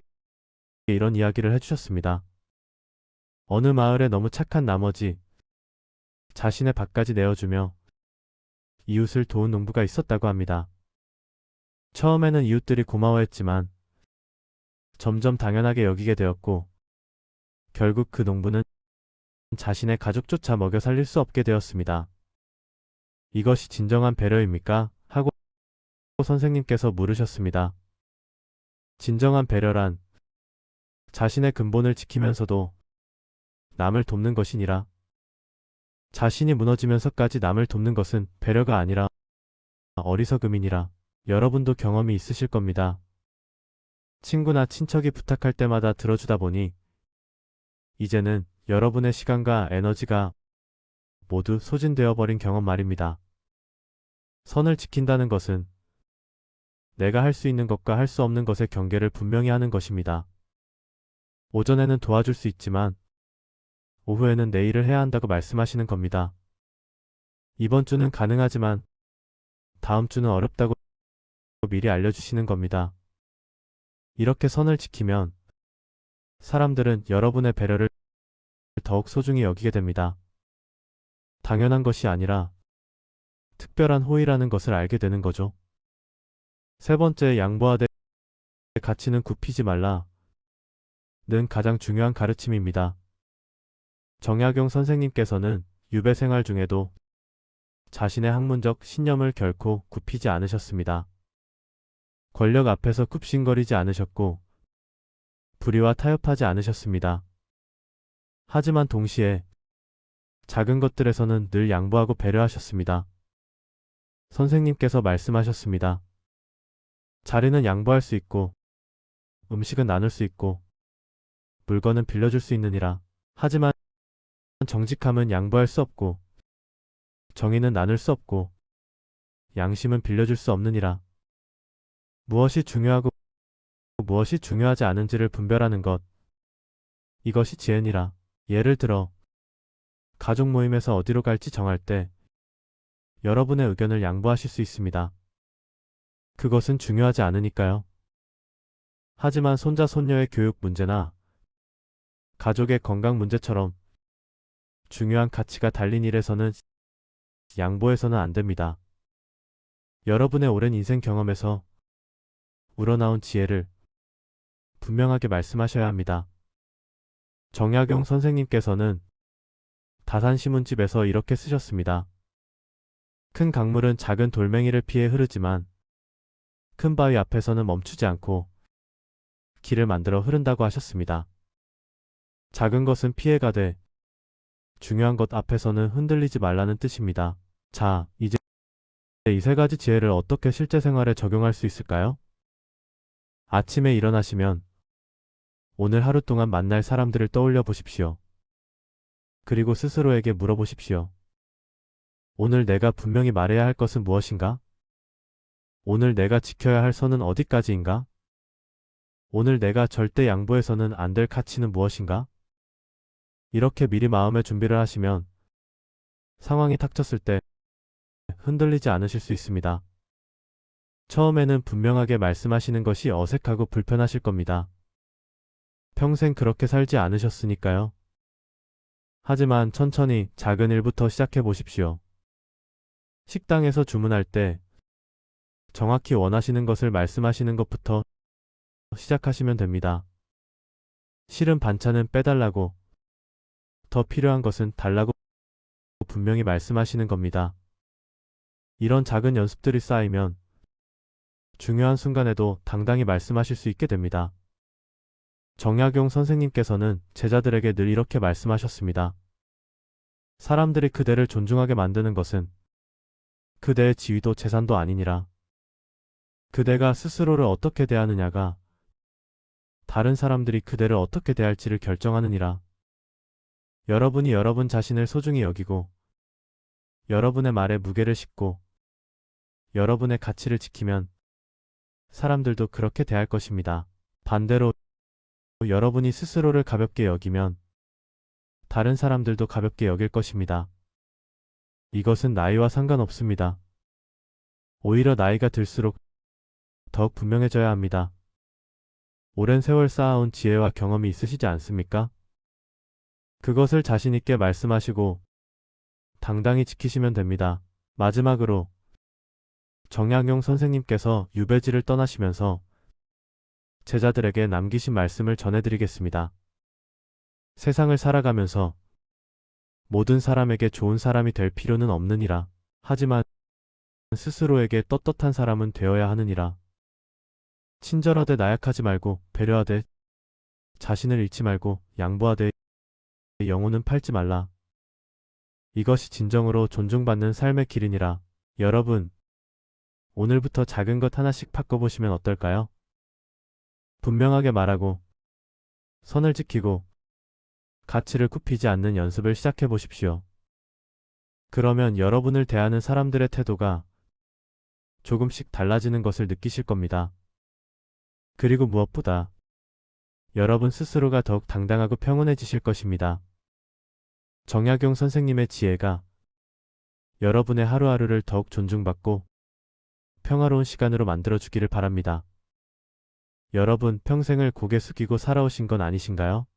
이런 이야기를 해주셨습니다. 어느 마을에 너무 착한 나머지 자신의 밭까지 내어주며 이웃을 도운 농부가 있었다고 합니다. 처음에는 이웃들이 고마워했지만 점점 당연하게 여기게 되었고 결국 그 농부는 자신의 가족조차 먹여 살릴 수 없게 되었습니다. 이것이 진정한 배려입니까? 하고 선생님께서 물으셨습니다. 진정한 배려란 자신의 근본을 지키면서도 남을 돕는 것이니라. 자신이 무너지면서까지 남을 돕는 것은 배려가 아니라 어리석음이니라. 여러분도 경험이 있으실 겁니다. 친구나 친척이 부탁할 때마다 들어주다 보니 이제는 여러분의 시간과 에너지가 모두 소진되어 버린 경험 말입니다. 선을 지킨다는 것은 내가 할 수 있는 것과 할 수 없는 것의 경계를 분명히 하는 것입니다. 오전에는 도와줄 수 있지만 오후에는 내 일을 해야 한다고 말씀하시는 겁니다. 이번 주는 가능하지만 다음 주는 어렵다고 미리 알려주시는 겁니다. 이렇게 선을 지키면 사람들은 여러분의 배려를 더욱 소중히 여기게 됩니다. 당연한 것이 아니라 특별한 호의라는 것을 알게 되는 거죠. 세 번째, 양보하되 가치는 굽히지 말라 는 가장 중요한 가르침입니다. 정약용 선생님께서는 유배 생활 중에도 자신의 학문적 신념을 결코 굽히지 않으셨습니다. 권력 앞에서 굽신거리지 않으셨고 불의와 타협하지 않으셨습니다. 하지만 동시에 작은 것들에서는 늘 양보하고 배려하셨습니다. 선생님께서 말씀하셨습니다. 자리는 양보할 수 있고 음식은 나눌 수 있고 물건은 빌려줄 수 있느니라. 하지만 정직함은 양보할 수 없고 정의는 나눌 수 없고 양심은 빌려줄 수 없느니라. 무엇이 중요하고 무엇이 중요하지 않은지를 분별하는 것, 이것이 지혜니라. 예를 들어 가족 모임에서 어디로 갈지 정할 때 여러분의 의견을 양보하실 수 있습니다. 그것은 중요하지 않으니까요. 하지만 손자 손녀의 교육 문제나 가족의 건강 문제처럼 중요한 가치가 달린 일에서는 양보해서는 안 됩니다. 여러분의 오랜 인생 경험에서 우러나온 지혜를 분명하게 말씀하셔야 합니다. 정약용 선생님께서는 다산시문집에서 이렇게 쓰셨습니다. 큰 강물은 작은 돌멩이를 피해 흐르지만 큰 바위 앞에서는 멈추지 않고 길을 만들어 흐른다고 하셨습니다. 작은 것은 피해가되 중요한 것 앞에서는 흔들리지 말라는 뜻입니다. 자, 이제 이 세 가지 지혜를 어떻게 실제 생활에 적용할 수 있을까요? 아침에 일어나시면 오늘 하루 동안 만날 사람들을 떠올려 보십시오. 그리고 스스로에게 물어보십시오. 오늘 내가 분명히 말해야 할 것은 무엇인가? 오늘 내가 지켜야 할 선은 어디까지인가? 오늘 내가 절대 양보해서는 안 될 가치는 무엇인가? 이렇게 미리 마음의 준비를 하시면 상황이 닥쳤을 때 흔들리지 않으실 수 있습니다. 처음에는 분명하게 말씀하시는 것이 어색하고 불편하실 겁니다. 평생 그렇게 살지 않으셨으니까요. 하지만 천천히 작은 일부터 시작해 보십시오. 식당에서 주문할 때 정확히 원하시는 것을 말씀하시는 것부터 시작하시면 됩니다. 싫은 반찬은 빼달라고, 더 필요한 것은 달라고 분명히 말씀하시는 겁니다. 이런 작은 연습들이 쌓이면 중요한 순간에도 당당히 말씀하실 수 있게 됩니다. 정약용 선생님께서는 제자들에게 늘 이렇게 말씀하셨습니다. 사람들이 그대를 존중하게 만드는 것은 그대의 지위도 재산도 아니니라. 그대가 스스로를 어떻게 대하느냐가 다른 사람들이 그대를 어떻게 대할지를 결정하느니라. 여러분이 여러분 자신을 소중히 여기고 여러분의 말에 무게를 싣고 여러분의 가치를 지키면 사람들도 그렇게 대할 것입니다. 반대로 여러분이 스스로를 가볍게 여기면 다른 사람들도 가볍게 여길 것입니다. 이것은 나이와 상관없습니다. 오히려 나이가 들수록 더욱 분명해져야 합니다. 오랜 세월 쌓아온 지혜와 경험이 있으시지 않습니까? 그것을 자신 있게 말씀하시고 당당히 지키시면 됩니다. 마지막으로 정약용 선생님께서 유배지를 떠나시면서 제자들에게 남기신 말씀을 전해드리겠습니다. 세상을 살아가면서 모든 사람에게 좋은 사람이 될 필요는 없느니라. 하지만 스스로에게 떳떳한 사람은 되어야 하느니라. 친절하되 나약하지 말고 배려하되 자신을 잃지 말고 양보하되 영혼은 팔지 말라. 이것이 진정으로 존중받는 삶의 길이니라. 여러분, 오늘부터 작은 것 하나씩 바꿔보시면 어떨까요? 분명하게 말하고 선을 지키고 가치를 굽히지 않는 연습을 시작해 보십시오. 그러면 여러분을 대하는 사람들의 태도가 조금씩 달라지는 것을 느끼실 겁니다. 그리고 무엇보다 여러분 스스로가 더욱 당당하고 평온해지실 것입니다. 정약용 선생님의 지혜가 여러분의 하루하루를 더욱 존중받고 평화로운 시간으로 만들어주기를 바랍니다. 여러분 평생을 고개 숙이고 살아오신 건 아니신가요?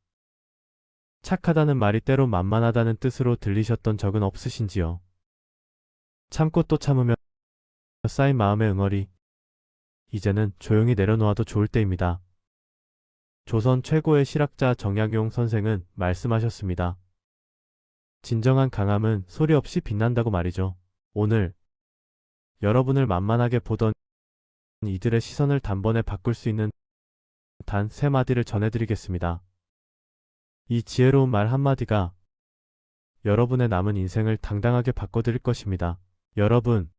착하다는 말이 때로 만만하다는 뜻으로 들리셨던 적은 없으신지요? 참고 또 참으며 쌓인 마음의 응어리, 이제는 조용히 내려놓아도 좋을 때입니다. 조선 최고의 실학자 정약용 선생은 말씀하셨습니다. 진정한 강함은 소리 없이 빛난다고 말이죠. 오늘 여러분을 만만하게 보던 이들의 시선을 단번에 바꿀 수 있는 단 3마디를 전해드리겠습니다. 이 지혜로운 말 한마디가 여러분의 남은 인생을 당당하게 바꿔드릴 것입니다. 여러분,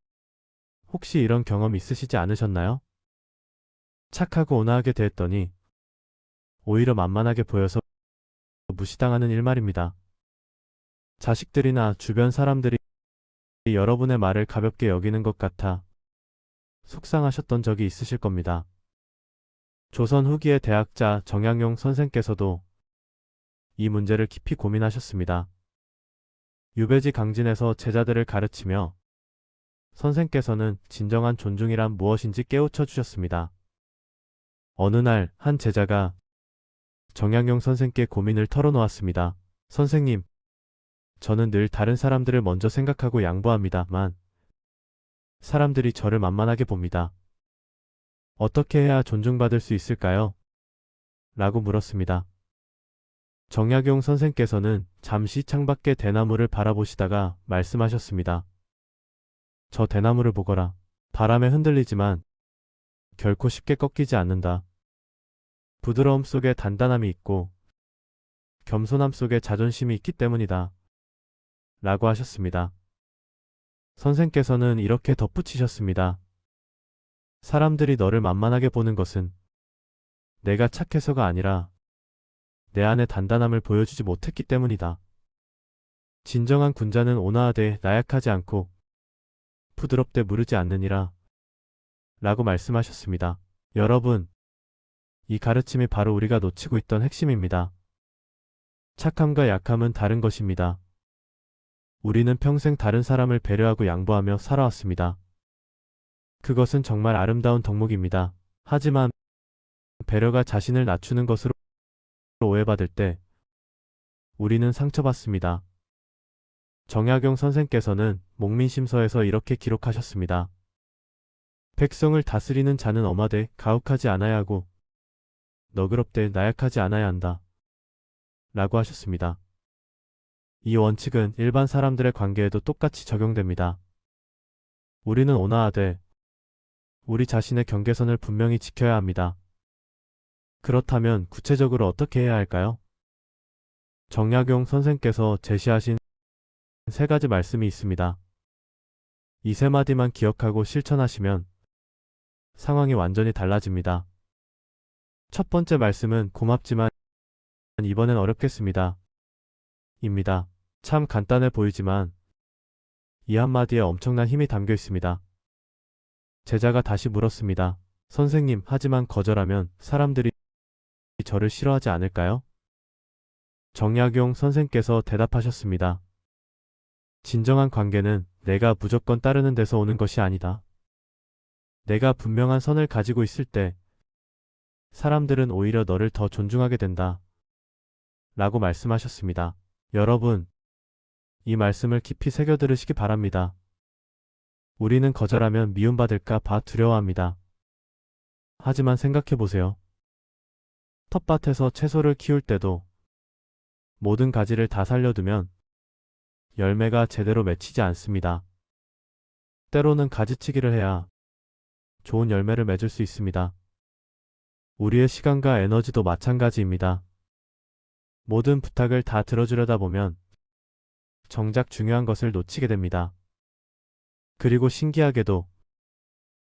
혹시 이런 경험 있으시지 않으셨나요? 착하고 온화하게 대했더니 오히려 만만하게 보여서 무시당하는 일말입니다. 자식들이나 주변 사람들이 여러분의 말을 가볍게 여기는 것 같아 속상하셨던 적이 있으실 겁니다. 조선 후기의 대학자 정약용 선생께서도 이 문제를 깊이 고민하셨습니다. 유배지 강진에서 제자들을 가르치며 선생께서는 진정한 존중이란 무엇인지 깨우쳐 주셨습니다. 어느 날 한 제자가 정약용 선생께 고민을 털어놓았습니다. 선생님, 저는 늘 다른 사람들을 먼저 생각하고 양보합니다만 사람들이 저를 만만하게 봅니다. 어떻게 해야 존중받을 수 있을까요? 라고 물었습니다. 정약용 선생께서는 잠시 창밖의 대나무를 바라보시다가 말씀하셨습니다. 저 대나무를 보거라. 바람에 흔들리지만 결코 쉽게 꺾이지 않는다. 부드러움 속에 단단함이 있고 겸손함 속에 자존심이 있기 때문이다. 라고 하셨습니다. 선생께서는 이렇게 덧붙이셨습니다. 사람들이 너를 만만하게 보는 것은 내가 착해서가 아니라 내 안의 단단함을 보여주지 못했기 때문이다. 진정한 군자는 온화하되 나약하지 않고 부드럽되 무르지 않느니라. 라고 말씀하셨습니다. 여러분, 이 가르침이 바로 우리가 놓치고 있던 핵심입니다. 착함과 약함은 다른 것입니다. 우리는 평생 다른 사람을 배려하고 양보하며 살아왔습니다. 그것은 정말 아름다운 덕목입니다. 하지만 배려가 자신을 낮추는 것으로 오해받을 때 우리는 상처받습니다. 정약용 선생께서는 목민심서에서 이렇게 기록하셨습니다. 백성을 다스리는 자는 엄하되 가혹하지 않아야 하고 너그럽되 나약하지 않아야 한다. 라고 하셨습니다. 이 원칙은 일반 사람들의 관계에도 똑같이 적용됩니다. 우리는 온화하되 우리 자신의 경계선을 분명히 지켜야 합니다. 그렇다면 구체적으로 어떻게 해야 할까요? 정약용 선생께서 제시하신 세 가지 말씀이 있습니다. 이 세 마디만 기억하고 실천하시면 상황이 완전히 달라집니다. 첫 번째 말씀은 고맙지만 이번엔 어렵겠습니다. 입니다. 참 간단해 보이지만 이 한마디에 엄청난 힘이 담겨 있습니다. 제자가 다시 물었습니다. 선생님, 하지만 거절하면 사람들이 저를 싫어하지 않을까요? 정약용 선생께서 대답하셨습니다. 진정한 관계는 내가 무조건 따르는 데서 오는 것이 아니다. 내가 분명한 선을 가지고 있을 때 사람들은 오히려 너를 더 존중하게 된다. 라고 말씀하셨습니다. 여러분, 이 말씀을 깊이 새겨 들으시기 바랍니다. 우리는 거절하면 미움받을까 봐 두려워합니다. 하지만 생각해 보세요. 텃밭에서 채소를 키울 때도 모든 가지를 다 살려두면 열매가 제대로 맺히지 않습니다. 때로는 가지치기를 해야 좋은 열매를 맺을 수 있습니다. 우리의 시간과 에너지도 마찬가지입니다. 모든 부탁을 다 들어주려다 보면 정작 중요한 것을 놓치게 됩니다. 그리고 신기하게도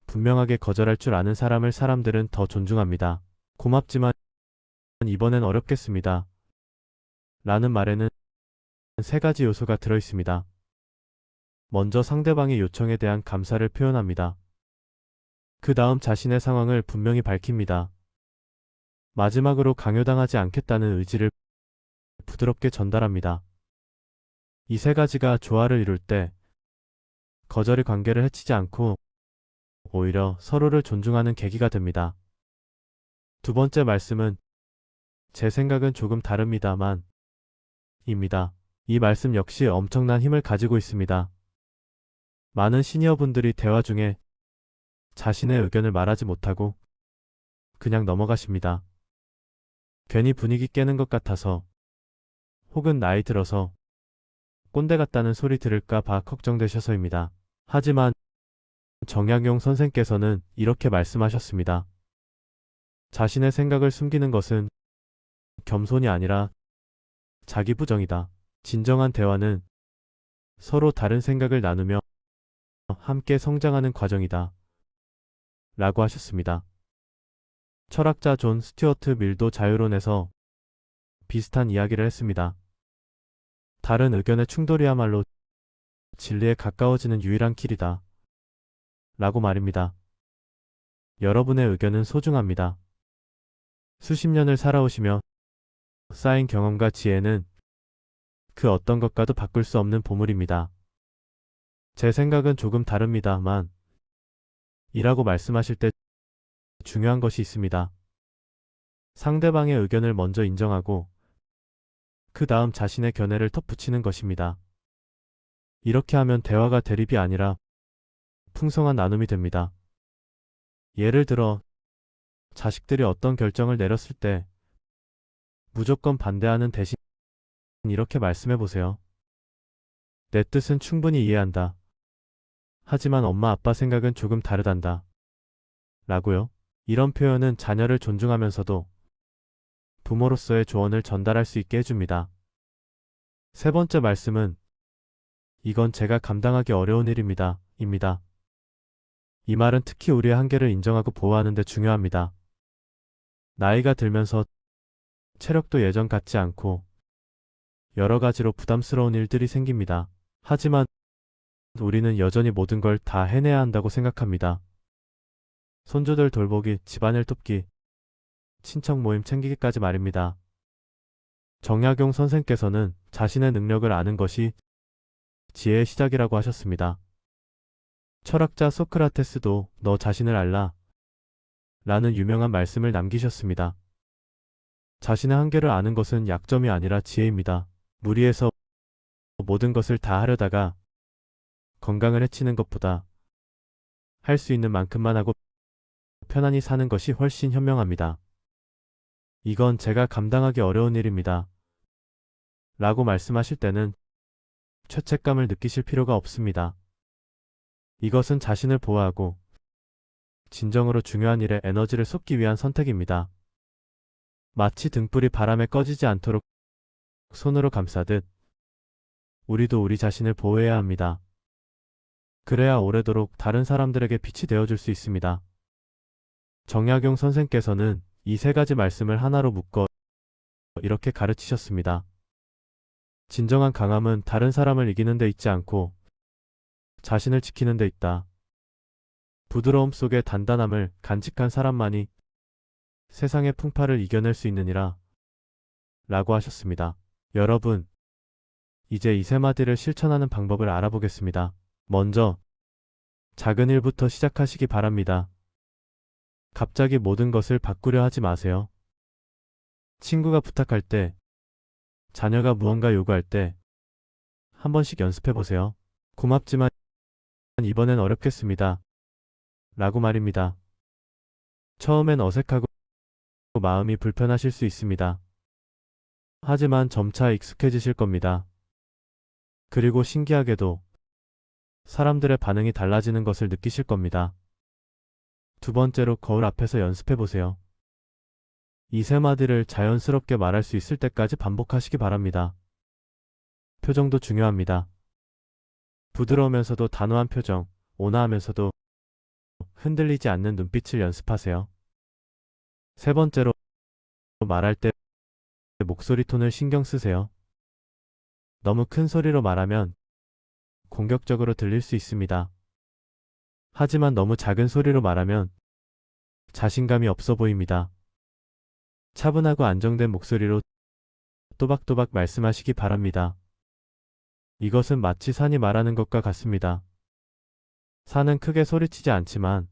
분명하게 거절할 줄 아는 사람을 사람들은 더 존중합니다. 고맙지만 이번엔 어렵겠습니다. 라는 말에는 세 가지 요소가 들어 있습니다. 먼저 상대방의 요청에 대한 감사를 표현합니다. 그 다음 자신의 상황을 분명히 밝힙니다. 마지막으로 강요당하지 않겠다는 의지를 부드럽게 전달합니다. 이 세 가지가 조화를 이룰 때 거절이 관계를 해치지 않고 오히려 서로를 존중하는 계기가 됩니다. 두 번째 말씀은 제 생각은 조금 다릅니다만 입니다. 이 말씀 역시 엄청난 힘을 가지고 있습니다. 많은 시니어분들이 대화 중에 자신의 의견을 말하지 못하고 그냥 넘어가십니다. 괜히 분위기 깨는 것 같아서 혹은 나이 들어서 꼰대 같다는 소리 들을까 봐 걱정되셔서입니다. 하지만 정약용 선생께서는 이렇게 말씀하셨습니다. 자신의 생각을 숨기는 것은 겸손이 아니라 자기부정이다. 진정한 대화는 서로 다른 생각을 나누며 함께 성장하는 과정이다. 라고 하셨습니다. 철학자 존 스튜어트 밀도 자유론에서 비슷한 이야기를 했습니다. 다른 의견의 충돌이야말로 진리에 가까워지는 유일한 길이다. 라고 말입니다. 여러분의 의견은 소중합니다. 수십 년을 살아오시며 쌓인 경험과 지혜는 그 어떤 것과도 바꿀 수 없는 보물입니다. 제 생각은 조금 다릅니다만 이라고 말씀하실 때 중요한 것이 있습니다. 상대방의 의견을 먼저 인정하고 그 다음 자신의 견해를 덧붙이는 것입니다. 이렇게 하면 대화가 대립이 아니라 풍성한 나눔이 됩니다. 예를 들어 자식들이 어떤 결정을 내렸을 때 무조건 반대하는 대신 이렇게 말씀해 보세요. 내 뜻은 충분히 이해한다. 하지만 엄마 아빠 생각은 조금 다르단다. 라고요. 이런 표현은 자녀를 존중하면서도 부모로서의 조언을 전달할 수 있게 해줍니다. 세 번째 말씀은 이건 제가 감당하기 어려운 일입니다. 입니다. 이 말은 특히 우리의 한계를 인정하고 보호하는 데 중요합니다. 나이가 들면서 체력도 예전 같지 않고 여러 가지로 부담스러운 일들이 생깁니다. 하지만 우리는 여전히 모든 걸 다 해내야 한다고 생각합니다. 손주들 돌보기, 집안일 돕기, 친척 모임 챙기기까지 말입니다. 정약용 선생께서는 자신의 능력을 아는 것이 지혜의 시작이라고 하셨습니다. 철학자 소크라테스도 너 자신을 알라 라는 유명한 말씀을 남기셨습니다. 자신의 한계를 아는 것은 약점이 아니라 지혜입니다. 무리해서 모든 것을 다 하려다가 건강을 해치는 것보다 할 수 있는 만큼만 하고 편안히 사는 것이 훨씬 현명합니다. 이건 제가 감당하기 어려운 일입니다. 라고 말씀하실 때는 죄책감을 느끼실 필요가 없습니다. 이것은 자신을 보호하고 진정으로 중요한 일에 에너지를 쏟기 위한 선택입니다. 마치 등불이 바람에 꺼지지 않도록 손으로 감싸듯 우리도 우리 자신을 보호해야 합니다. 그래야 오래도록 다른 사람들에게 빛이 되어줄 수 있습니다. 정약용 선생께서는 이 세 가지 말씀을 하나로 묶어 이렇게 가르치셨습니다. 진정한 강함은 다른 사람을 이기는 데 있지 않고 자신을 지키는 데 있다. 부드러움 속의 단단함을 간직한 사람만이 세상의 풍파를 이겨낼 수 있느니라 라고 하셨습니다. 여러분, 이제 이 세 마디를 실천하는 방법을 알아보겠습니다. 먼저 작은 일부터 시작하시기 바랍니다. 갑자기 모든 것을 바꾸려 하지 마세요. 친구가 부탁할 때, 자녀가 무언가 요구할 때 한 번씩 연습해 보세요. 고맙지만 이번엔 어렵겠습니다. 라고 말입니다. 처음엔 어색하고 마음이 불편하실 수 있습니다. 하지만 점차 익숙해지실 겁니다. 그리고 신기하게도 사람들의 반응이 달라지는 것을 느끼실 겁니다. 두 번째로 거울 앞에서 연습해 보세요. 이 세 마디를 자연스럽게 말할 수 있을 때까지 반복하시기 바랍니다. 표정도 중요합니다. 부드러우면서도 단호한 표정, 온화하면서도 흔들리지 않는 눈빛을 연습하세요. 세 번째로 말할 때 목소리 톤을 신경 쓰세요. 너무 큰 소리로 말하면 공격적으로 들릴 수 있습니다. 하지만 너무 작은 소리로 말하면 자신감이 없어 보입니다. 차분하고 안정된 목소리로 또박또박 말씀하시기 바랍니다. 이것은 마치 산이 말하는 것과 같습니다. 산은 크게 소리치지 않지만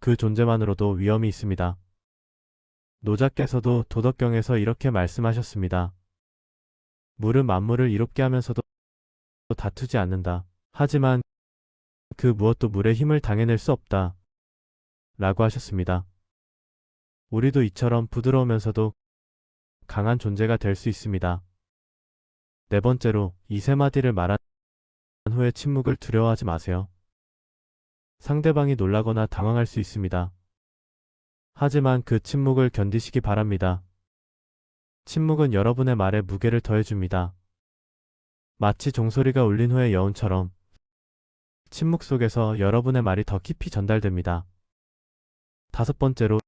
그 존재만으로도 위험이 있습니다. 노자께서도 도덕경에서 이렇게 말씀하셨습니다. 물은 만물을 이롭게 하면서도 다투지 않는다. 하지만 그 무엇도 물의 힘을 당해낼 수 없다. 라고 하셨습니다. 우리도 이처럼 부드러우면서도 강한 존재가 될 수 있습니다. 네 번째로 이 세 마디를 말한 후에 침묵을 두려워하지 마세요. 상대방이 놀라거나 당황할 수 있습니다. 하지만 그 침묵을 견디시기 바랍니다. 침묵은 여러분의 말에 무게를 더해줍니다. 마치 종소리가 울린 후의 여운처럼 침묵 속에서 여러분의 말이 더 깊이 전달됩니다. 다섯 번째로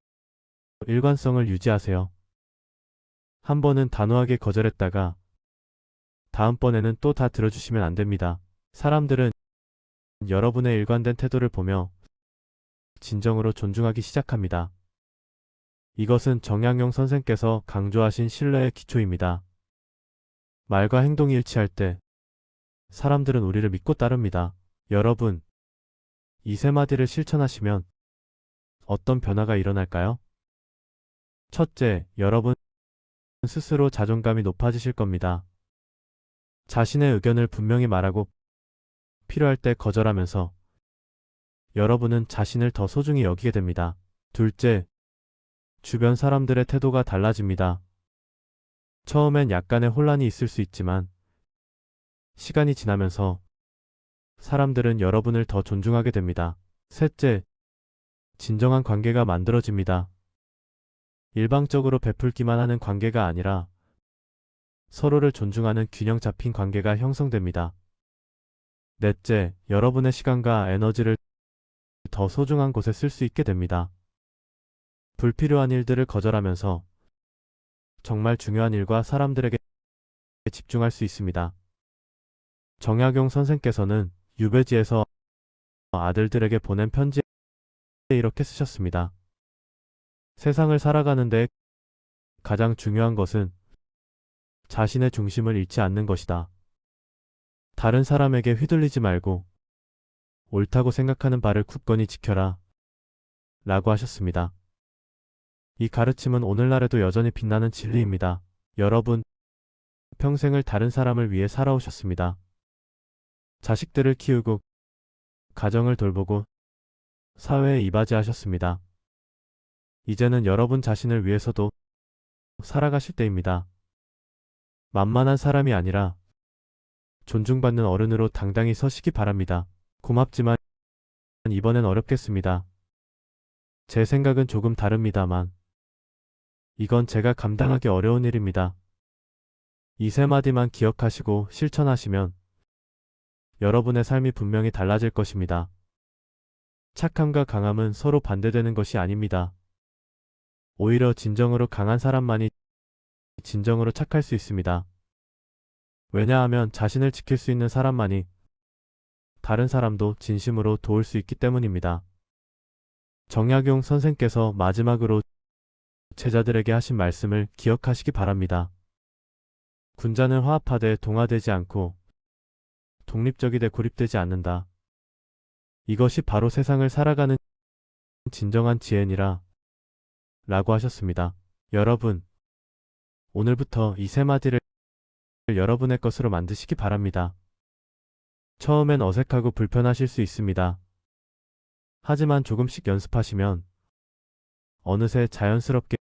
일관성을 유지하세요. 한 번은 단호하게 거절했다가 다음번에는 또 다 들어주시면 안 됩니다. 사람들은 여러분의 일관된 태도를 보며 진정으로 존중하기 시작합니다. 이것은 정약용 선생께서 강조하신 신뢰의 기초입니다. 말과 행동이 일치할 때 사람들은 우리를 믿고 따릅니다. 여러분, 이 세 마디를 실천하시면 어떤 변화가 일어날까요? 첫째, 여러분 스스로 자존감이 높아지실 겁니다. 자신의 의견을 분명히 말하고 필요할 때 거절하면서 여러분은 자신을 더 소중히 여기게 됩니다. 둘째, 주변 사람들의 태도가 달라집니다. 처음엔 약간의 혼란이 있을 수 있지만 시간이 지나면서 사람들은 여러분을 더 존중하게 됩니다. 셋째, 진정한 관계가 만들어집니다. 일방적으로 베풀기만 하는 관계가 아니라 서로를 존중하는 균형 잡힌 관계가 형성됩니다. 넷째, 여러분의 시간과 에너지를 더 소중한 곳에 쓸 수 있게 됩니다. 불필요한 일들을 거절하면서 정말 중요한 일과 사람들에게 집중할 수 있습니다. 정약용 선생께서는 유배지에서 아들들에게 보낸 편지에 이렇게 쓰셨습니다. 세상을 살아가는데 가장 중요한 것은 자신의 중심을 잃지 않는 것이다. 다른 사람에게 휘둘리지 말고 옳다고 생각하는 바를 굳건히 지켜라. 라고 하셨습니다. 이 가르침은 오늘날에도 여전히 빛나는 진리입니다. 여러분, 평생을 다른 사람을 위해 살아오셨습니다. 자식들을 키우고 가정을 돌보고 사회에 이바지하셨습니다. 이제는 여러분 자신을 위해서도 살아가실 때입니다. 만만한 사람이 아니라 존중받는 어른으로 당당히 서시기 바랍니다. 고맙지만 이번엔 어렵겠습니다. 제 생각은 조금 다릅니다만 이건 제가 감당하기 어려운 일입니다. 이 세 마디만 기억하시고 실천하시면 여러분의 삶이 분명히 달라질 것입니다. 착함과 강함은 서로 반대되는 것이 아닙니다. 오히려 진정으로 강한 사람만이 진정으로 착할 수 있습니다. 왜냐하면 자신을 지킬 수 있는 사람만이 다른 사람도 진심으로 도울 수 있기 때문입니다. 정약용 선생께서 마지막으로 제자들에게 하신 말씀을 기억하시기 바랍니다. 군자는 화합하되 동화되지 않고 독립적이되 고립되지 않는다. 이것이 바로 세상을 살아가는 진정한 지혜니라 라고 하셨습니다. 여러분, 오늘부터 이 세 마디를 여러분의 것으로 만드시기 바랍니다. 처음엔 어색하고 불편하실 수 있습니다. 하지만 조금씩 연습하시면 어느새 자연스럽게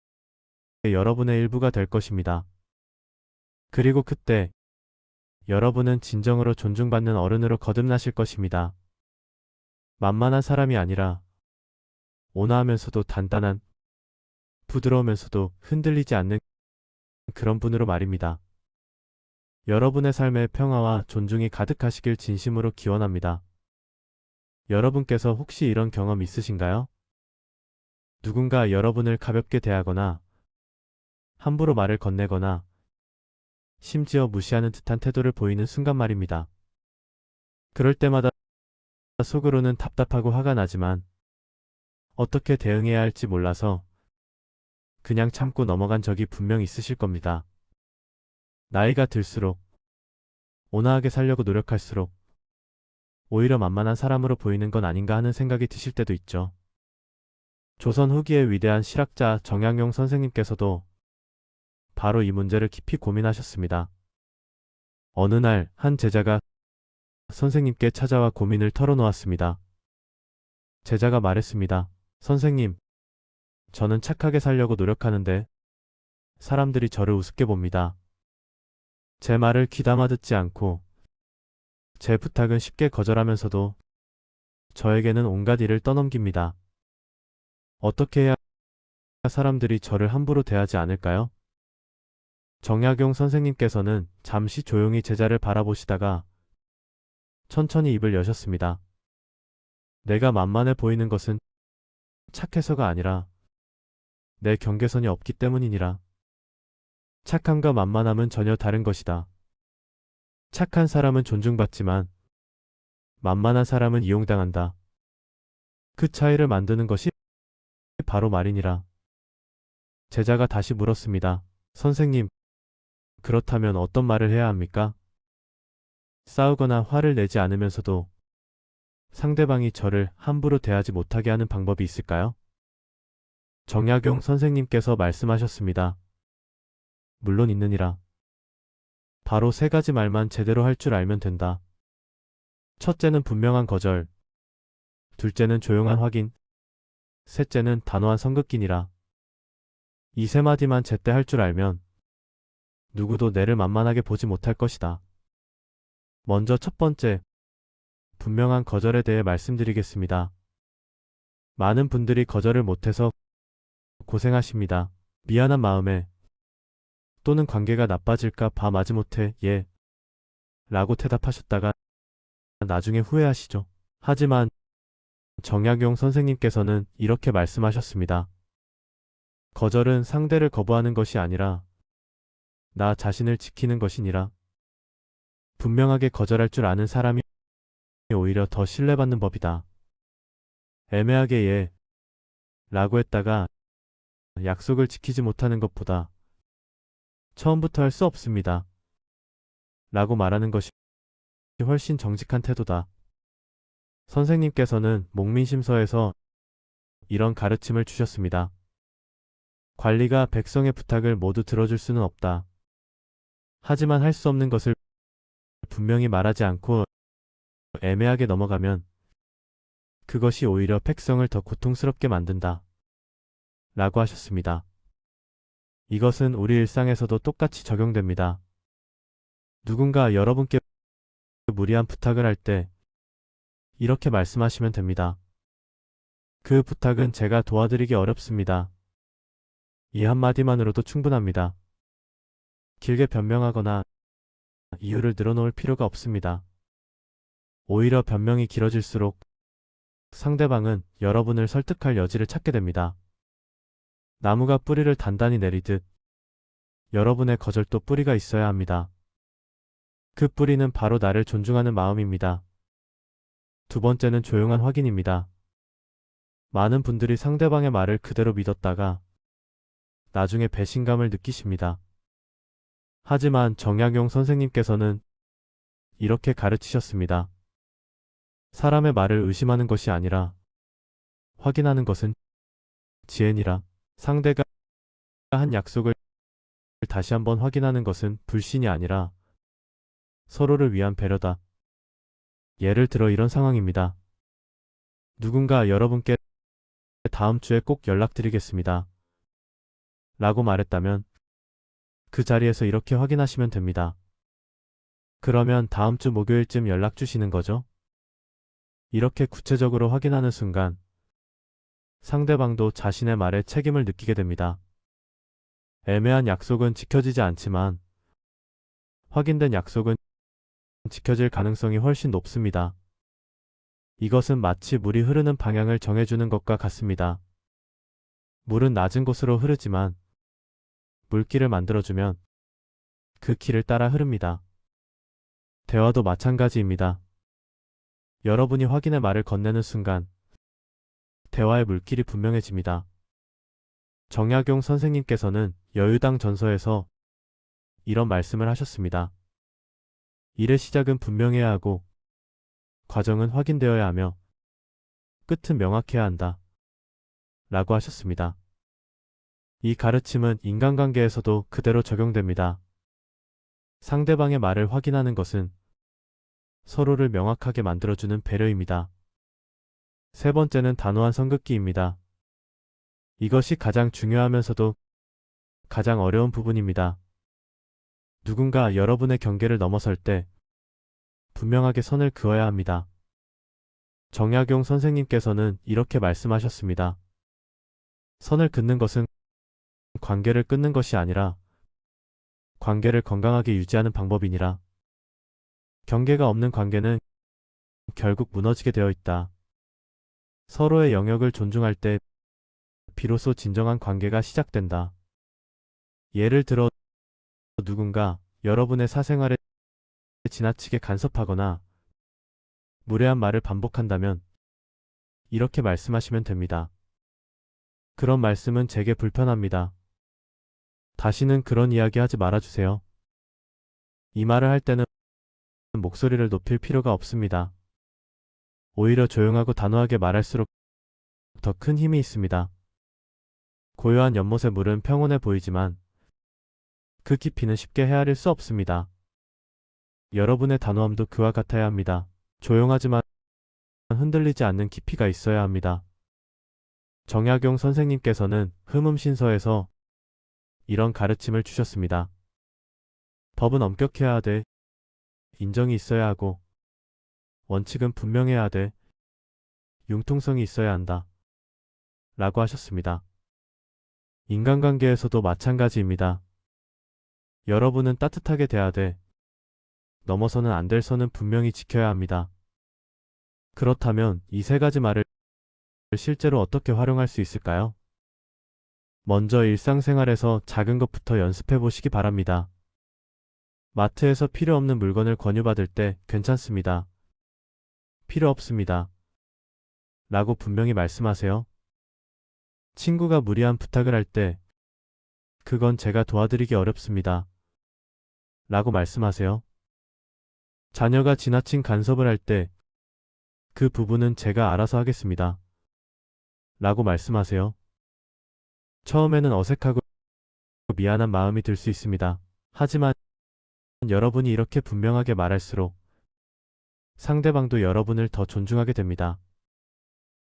여러분의 일부가 될 것입니다. 그리고 그때 여러분은 진정으로 존중받는 어른으로 거듭나실 것입니다. 만만한 사람이 아니라 온화하면서도 단단한, 부드러우면서도 흔들리지 않는 그런 분으로 말입니다. 여러분의 삶에 평화와 존중이 가득하시길 진심으로 기원합니다. 여러분께서 혹시 이런 경험 있으신가요? 누군가 여러분을 가볍게 대하거나 함부로 말을 건네거나 심지어 무시하는 듯한 태도를 보이는 순간 말입니다. 그럴 때마다 속으로는 답답하고 화가 나지만 어떻게 대응해야 할지 몰라서 그냥 참고 넘어간 적이 분명 있으실 겁니다. 나이가 들수록 온화하게 살려고 노력할수록 오히려 만만한 사람으로 보이는 건 아닌가 하는 생각이 드실 때도 있죠. 조선 후기의 위대한 실학자 정약용 선생님께서도 바로 이 문제를 깊이 고민하셨습니다. 어느 날 한 제자가 선생님께 찾아와 고민을 털어놓았습니다. 제자가 말했습니다. 선생님, 저는 착하게 살려고 노력하는데 사람들이 저를 우습게 봅니다. 제 말을 귀담아 듣지 않고 제 부탁은 쉽게 거절하면서도 저에게는 온갖 일을 떠넘깁니다. 어떻게 해야 사람들이 저를 함부로 대하지 않을까요? 정약용 선생님께서는 잠시 조용히 제자를 바라보시다가 천천히 입을 여셨습니다. 내가 만만해 보이는 것은 착해서가 아니라 내 경계선이 없기 때문이니라. 착함과 만만함은 전혀 다른 것이다. 착한 사람은 존중받지만 만만한 사람은 이용당한다. 그 차이를 만드는 것이 바로 말이니라. 제자가 다시 물었습니다. 선생님, 그렇다면 어떤 말을 해야 합니까? 싸우거나 화를 내지 않으면서도 상대방이 저를 함부로 대하지 못하게 하는 방법이 있을까요? 정약용 선생님께서 말씀하셨습니다. 물론 있느니라. 바로 세 가지 말만 제대로 할 줄 알면 된다. 첫째는 분명한 거절, 둘째는 조용한 확인, 셋째는 단호한 선긋기니라. 이 세 마디만 제때 할 줄 알면 누구도 내를 만만하게 보지 못할 것이다. 먼저 첫 번째, 분명한 거절에 대해 말씀드리겠습니다. 많은 분들이 거절을 못해서 고생하십니다. 미안한 마음에 또는 관계가 나빠질까 봐 마지못해 예 라고 대답하셨다가 나중에 후회하시죠. 하지만 정약용 선생님께서는 이렇게 말씀하셨습니다. 거절은 상대를 거부하는 것이 아니라 나 자신을 지키는 것이니라. 분명하게 거절할 줄 아는 사람이 오히려 더 신뢰받는 법이다. 애매하게 예 라고 했다가 약속을 지키지 못하는 것보다 처음부터 할 수 없습니다. 라고 말하는 것이 훨씬 정직한 태도다. 선생님께서는 목민심서에서 이런 가르침을 주셨습니다. 관리가 백성의 부탁을 모두 들어줄 수는 없다. 하지만 할 수 없는 것을 분명히 말하지 않고 애매하게 넘어가면 그것이 오히려 백성을 더 고통스럽게 만든다. 라고 하셨습니다. 이것은 우리 일상에서도 똑같이 적용됩니다. 누군가 여러분께 무리한 부탁을 할 때 이렇게 말씀하시면 됩니다. 그 부탁은 제가 도와드리기 어렵습니다. 이 한마디만으로도 충분합니다. 길게 변명하거나 이유를 늘어놓을 필요가 없습니다. 오히려 변명이 길어질수록 상대방은 여러분을 설득할 여지를 찾게 됩니다. 나무가 뿌리를 단단히 내리듯 여러분의 거절도 뿌리가 있어야 합니다. 그 뿌리는 바로 나를 존중하는 마음입니다. 두 번째는 조용한 확인입니다. 많은 분들이 상대방의 말을 그대로 믿었다가 나중에 배신감을 느끼십니다. 하지만 정약용 선생님께서는 이렇게 가르치셨습니다. 사람의 말을 의심하는 것이 아니라 확인하는 것은 지혜니라. 상대가 한 약속을 다시 한번 확인하는 것은 불신이 아니라 서로를 위한 배려다. 예를 들어 이런 상황입니다. 누군가 여러분께 다음 주에 꼭 연락드리겠습니다. 라고 말했다면 그 자리에서 이렇게 확인하시면 됩니다. 그러면 다음 주 목요일쯤 연락 주시는 거죠? 이렇게 구체적으로 확인하는 순간 상대방도 자신의 말에 책임을 느끼게 됩니다. 애매한 약속은 지켜지지 않지만 확인된 약속은 지켜질 가능성이 훨씬 높습니다. 이것은 마치 물이 흐르는 방향을 정해주는 것과 같습니다. 물은 낮은 곳으로 흐르지만 물길을 만들어주면 그 길을 따라 흐릅니다. 대화도 마찬가지입니다. 여러분이 확인의 말을 건네는 순간 대화의 물길이 분명해집니다. 정약용 선생님께서는 여유당 전서에서 이런 말씀을 하셨습니다. 일의 시작은 분명해야 하고 과정은 확인되어야 하며 끝은 명확해야 한다. 라고 하셨습니다. 이 가르침은 인간관계에서도 그대로 적용됩니다. 상대방의 말을 확인하는 것은 서로를 명확하게 만들어주는 배려입니다. 세 번째는 단호한 선긋기입니다. 이것이 가장 중요하면서도 가장 어려운 부분입니다. 누군가 여러분의 경계를 넘어설 때 분명하게 선을 그어야 합니다. 정약용 선생님께서는 이렇게 말씀하셨습니다. 선을 긋는 것은 관계를 끊는 것이 아니라 관계를 건강하게 유지하는 방법이니라. 경계가 없는 관계는 결국 무너지게 되어 있다. 서로의 영역을 존중할 때 비로소 진정한 관계가 시작된다. 예를 들어 누군가 여러분의 사생활에 지나치게 간섭하거나 무례한 말을 반복한다면 이렇게 말씀하시면 됩니다. 그런 말씀은 제게 불편합니다. 다시는 그런 이야기 하지 말아주세요. 이 말을 할 때는 목소리를 높일 필요가 없습니다. 오히려 조용하고 단호하게 말할수록 더 큰 힘이 있습니다. 고요한 연못의 물은 평온해 보이지만 그 깊이는 쉽게 헤아릴 수 없습니다. 여러분의 단호함도 그와 같아야 합니다. 조용하지만 흔들리지 않는 깊이가 있어야 합니다. 정약용 선생님께서는 흠음신서에서 이런 가르침을 주셨습니다. 법은 엄격해야 하되 인정이 있어야 하고 원칙은 분명해야 하되 융통성이 있어야 한다. 라고 하셨습니다. 인간관계에서도 마찬가지입니다. 여러분은 따뜻하게 대하되 넘어서는 안 될 선은 분명히 지켜야 합니다. 그렇다면 이 세 가지 말을 실제로 어떻게 활용할 수 있을까요? 먼저 일상생활에서 작은 것부터 연습해 보시기 바랍니다. 마트에서 필요 없는 물건을 권유받을 때 괜찮습니다. 필요 없습니다. 라고 분명히 말씀하세요. 친구가 무리한 부탁을 할 때 그건 제가 도와드리기 어렵습니다. 라고 말씀하세요. 자녀가 지나친 간섭을 할 때 그 부분은 제가 알아서 하겠습니다. 라고 말씀하세요. 처음에는 어색하고 미안한 마음이 들 수 있습니다. 하지만 여러분이 이렇게 분명하게 말할수록 상대방도 여러분을 더 존중하게 됩니다.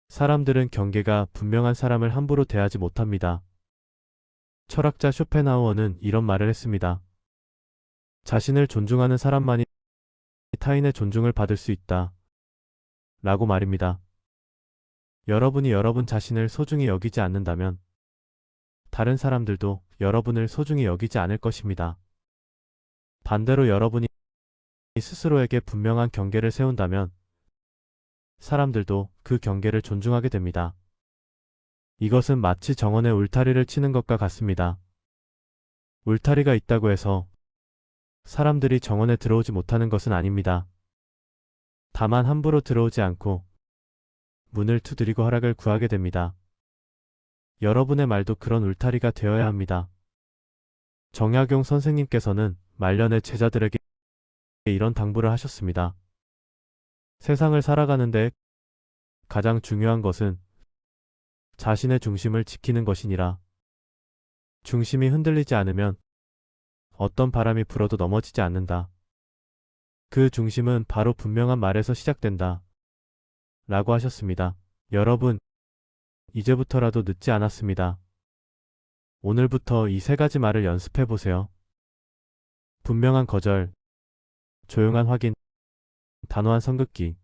사람들은 경계가 분명한 사람을 함부로 대하지 못합니다. 철학자 쇼펜하우어는 이런 말을 했습니다. 자신을 존중하는 사람만이 타인의 존중을 받을 수 있다. 라고 말입니다. 여러분이 여러분 자신을 소중히 여기지 않는다면 다른 사람들도 여러분을 소중히 여기지 않을 것입니다. 반대로 여러분이 스스로에게 분명한 경계를 세운다면 사람들도 그 경계를 존중하게 됩니다. 이것은 마치 정원에 울타리를 치는 것과 같습니다. 울타리가 있다고 해서 사람들이 정원에 들어오지 못하는 것은 아닙니다. 다만 함부로 들어오지 않고 문을 두드리고 허락을 구하게 됩니다. 여러분의 말도 그런 울타리가 되어야 합니다. 정약용 선생님께서는 말년에 제자들에게 이런 당부를 하셨습니다. 세상을 살아가는데 가장 중요한 것은 자신의 중심을 지키는 것이니라. 중심이 흔들리지 않으면 어떤 바람이 불어도 넘어지지 않는다. 그 중심은 바로 분명한 말에서 시작된다. 라고 하셨습니다. 여러분, 이제부터라도 늦지 않았습니다. 오늘부터 이 3가지 말을 연습해 보세요. 분명한 거절, 조용한 확인, 단호한 선긋기.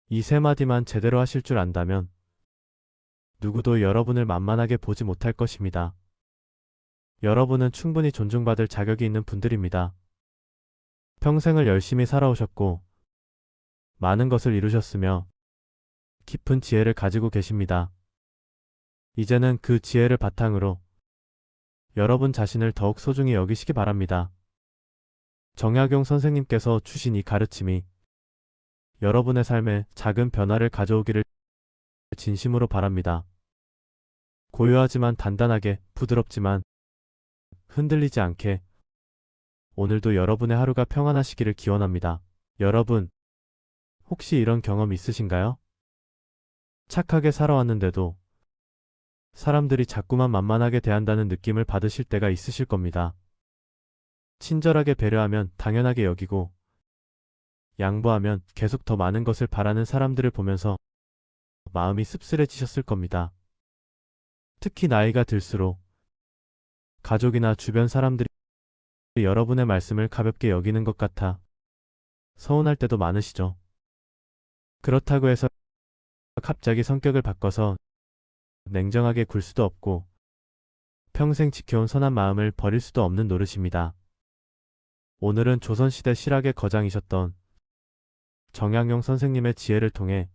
이 3마디만 제대로 하실 줄 안다면 누구도 여러분을 만만하게 보지 못할 것입니다. 여러분은 충분히 존중받을 자격이 있는 분들입니다. 평생을 열심히 살아오셨고 많은 것을 이루셨으며 깊은 지혜를 가지고 계십니다. 이제는 그 지혜를 바탕으로 여러분 자신을 더욱 소중히 여기시기 바랍니다. 정약용 선생님께서 주신 이 가르침이 여러분의 삶에 작은 변화를 가져오기를 진심으로 바랍니다. 고요하지만 단단하게, 부드럽지만 흔들리지 않게 오늘도 여러분의 하루가 평안하시기를 기원합니다. 여러분, 혹시 이런 경험 있으신가요? 착하게 살아왔는데도 사람들이 자꾸만 만만하게 대한다는 느낌을 받으실 때가 있으실 겁니다. 친절하게 배려하면 당연하게 여기고 양보하면 계속 더 많은 것을 바라는 사람들을 보면서 마음이 씁쓸해지셨을 겁니다. 특히 나이가 들수록 가족이나 주변 사람들이 여러분의 말씀을 가볍게 여기는 것 같아 서운할 때도 많으시죠. 그렇다고 해서 갑자기 성격을 바꿔서 냉정하게 굴 수도 없고 평생 지켜온 선한 마음을 버릴 수도 없는 노릇입니다. 오늘은 조선시대 실학의 거장이셨던 정약용 선생님의 지혜를 통해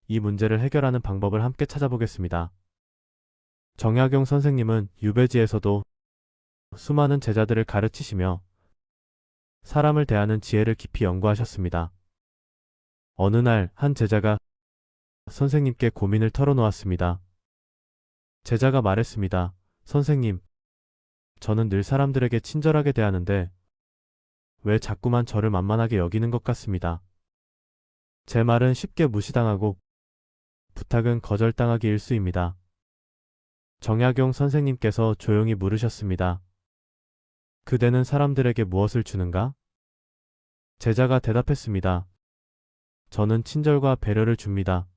이 문제를 해결하는 방법을 함께 찾아보겠습니다. 정약용 선생님은 유배지에서도 수많은 제자들을 가르치시며 사람을 대하는 지혜를 깊이 연구하셨습니다. 어느 날 한 제자가 선생님께 고민을 털어놓았습니다. 제자가 말했습니다. 선생님, 저는 늘 사람들에게 친절하게 대하는데 왜 자꾸만 저를 만만하게 여기는 것 같습니다. 제 말은 쉽게 무시당하고 부탁은 거절당하기 일쑤입니다. 정약용 선생님께서 조용히 물으셨습니다. 그대는 사람들에게 무엇을 주는가? 제자가 대답했습니다. 저는 친절과 배려를 줍니다.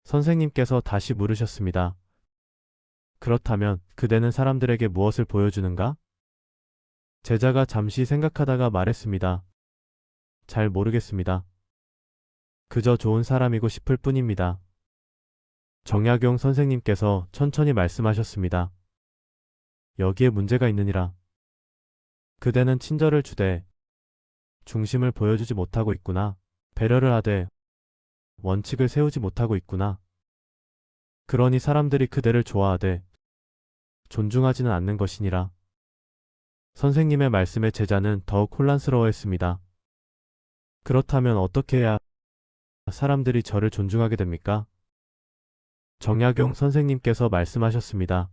선생님께서 다시 물으셨습니다. 그렇다면 그대는 사람들에게 무엇을 보여주는가? 제자가 잠시 생각하다가 말했습니다. 잘 모르겠습니다. 그저 좋은 사람이고 싶을 뿐입니다. 정약용 선생님께서 천천히 말씀하셨습니다. 여기에 문제가 있느니라. 그대는 친절을 주되 중심을 보여주지 못하고 있구나. 배려를 하되 원칙을 세우지 못하고 있구나. 그러니 사람들이 그대를 좋아하되 존중하지는 않는 것이니라. 선생님의 말씀에 제자는 더욱 혼란스러워했습니다. 그렇다면 어떻게 해야 사람들이 저를 존중하게 됩니까? 정약용 선생님께서 말씀하셨습니다.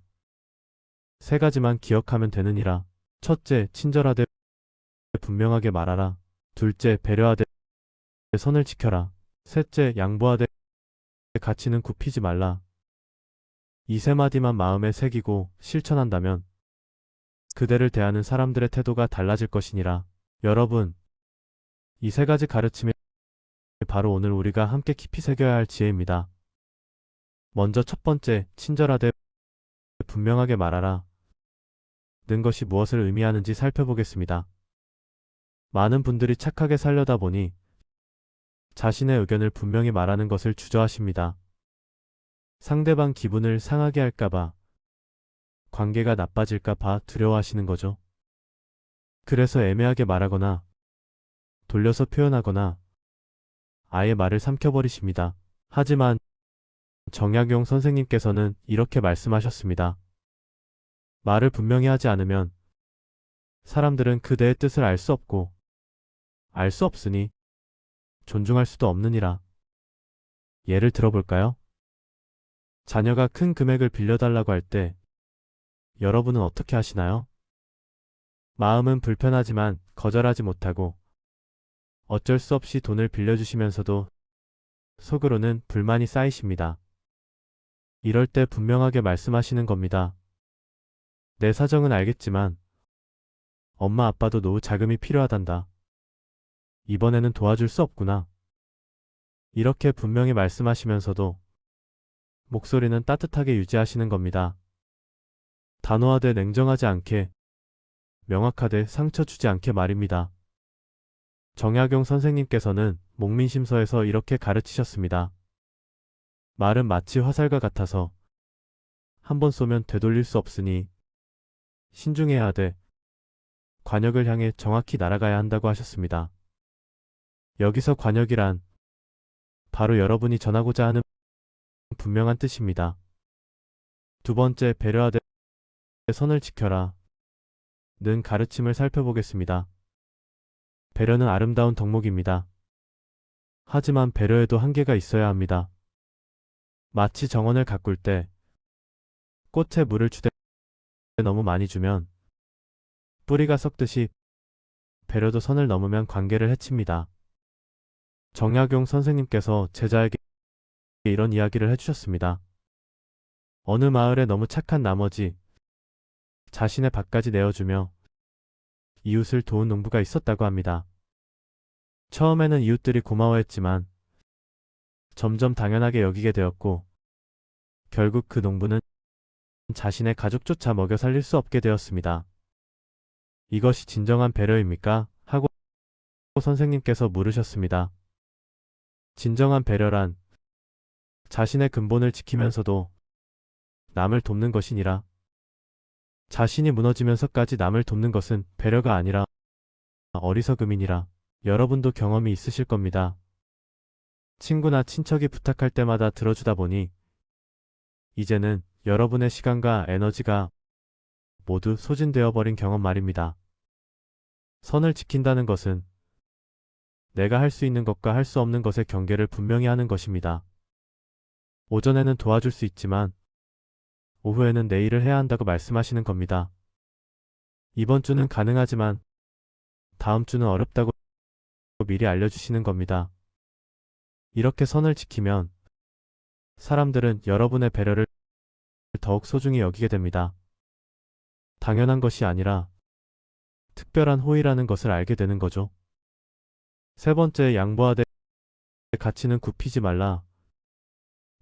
3가지만 기억하면 되느니라. 첫째, 친절하되 분명하게 말하라. 둘째, 배려하되 선을 지켜라. 셋째, 양보하되 가치는 굽히지 말라. 이 3마디만 마음에 새기고 실천한다면 그대를 대하는 사람들의 태도가 달라질 것이니라. 여러분, 이 세 가지 가르침이 바로 오늘 우리가 함께 깊이 새겨야 할 지혜입니다. 먼저 첫 번째, 친절하되 분명하게 말하라. 는 것이 무엇을 의미하는지 살펴보겠습니다. 많은 분들이 착하게 살려다 보니 자신의 의견을 분명히 말하는 것을 주저하십니다. 상대방 기분을 상하게 할까봐, 관계가 나빠질까봐 두려워하시는 거죠. 그래서 애매하게 말하거나 돌려서 표현하거나 아예 말을 삼켜버리십니다. 하지만 정약용 선생님께서는 이렇게 말씀하셨습니다. 말을 분명히 하지 않으면 사람들은 그대의 뜻을 알 수 없고 알 수 없으니 존중할 수도 없느니라. 예를 들어볼까요? 자녀가 큰 금액을 빌려달라고 할 때 여러분은 어떻게 하시나요? 마음은 불편하지만 거절하지 못하고 어쩔 수 없이 돈을 빌려주시면서도 속으로는 불만이 쌓이십니다. 이럴 때 분명하게 말씀하시는 겁니다. 내 사정은 알겠지만 엄마 아빠도 노후 자금이 필요하단다. 이번에는 도와줄 수 없구나. 이렇게 분명히 말씀하시면서도 목소리는 따뜻하게 유지하시는 겁니다. 단호하되 냉정하지 않게, 명확하되 상처 주지 않게 말입니다. 정약용 선생님께서는 목민심서에서 이렇게 가르치셨습니다. 말은 마치 화살과 같아서 한 번 쏘면 되돌릴 수 없으니 신중해야 하되 관역을 향해 정확히 날아가야 한다고 하셨습니다. 여기서 관역이란 바로 여러분이 전하고자 하는 분명한 뜻입니다. 두 번째, 배려하되 선을 지켜라. 는 가르침을 살펴보겠습니다. 배려는 아름다운 덕목입니다. 하지만 배려에도 한계가 있어야 합니다. 마치 정원을 가꿀 때 꽃에 물을 주되 너무 많이 주면 뿌리가 썩듯이 배려도 선을 넘으면 관계를 해칩니다. 정약용 선생님께서 제자에게 이런 이야기를 해주셨습니다. 어느 마을에 너무 착한 나머지 자신의 밭까지 내어주며 이웃을 도운 농부가 있었다고 합니다. 처음에는 이웃들이 고마워했지만 점점 당연하게 여기게 되었고 결국 그 농부는 자신의 가족조차 먹여 살릴 수 없게 되었습니다. 이것이 진정한 배려입니까? 하고 선생님께서 물으셨습니다. 진정한 배려란 자신의 근본을 지키면서도 남을 돕는 것이니라. 자신이 무너지면서까지 남을 돕는 것은 배려가 아니라 어리석음이니라. 여러분도 경험이 있으실 겁니다. 친구나 친척이 부탁할 때마다 들어주다 보니 이제는 여러분의 시간과 에너지가 모두 소진되어 버린 경험 말입니다. 선을 지킨다는 것은 내가 할 수 있는 것과 할 수 없는 것의 경계를 분명히 하는 것입니다. 오전에는 도와줄 수 있지만 오후에는 내 일을 해야 한다고 말씀하시는 겁니다. 이번 주는 가능하지만 다음 주는 어렵다고 미리 알려주시는 겁니다. 이렇게 선을 지키면 사람들은 여러분의 배려를 더욱 소중히 여기게 됩니다. 당연한 것이 아니라 특별한 호의라는 것을 알게 되는 거죠. 세 번째, 양보하되 가치는 굽히지 말라.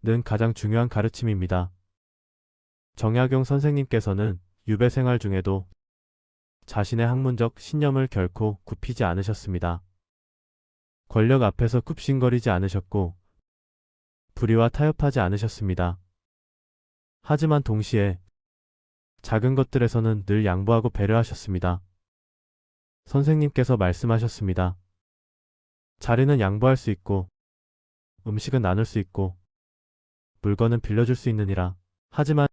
는 가장 중요한 가르침입니다. 정약용 선생님께서는 유배 생활 중에도 자신의 학문적 신념을 결코 굽히지 않으셨습니다. 권력 앞에서 굽신거리지 않으셨고 불의와 타협하지 않으셨습니다. 하지만 동시에 작은 것들에서는 늘 양보하고 배려하셨습니다. 선생님께서 말씀하셨습니다. 자리는 양보할 수 있고 음식은 나눌 수 있고 물건은 빌려줄 수 있느니라. 하지만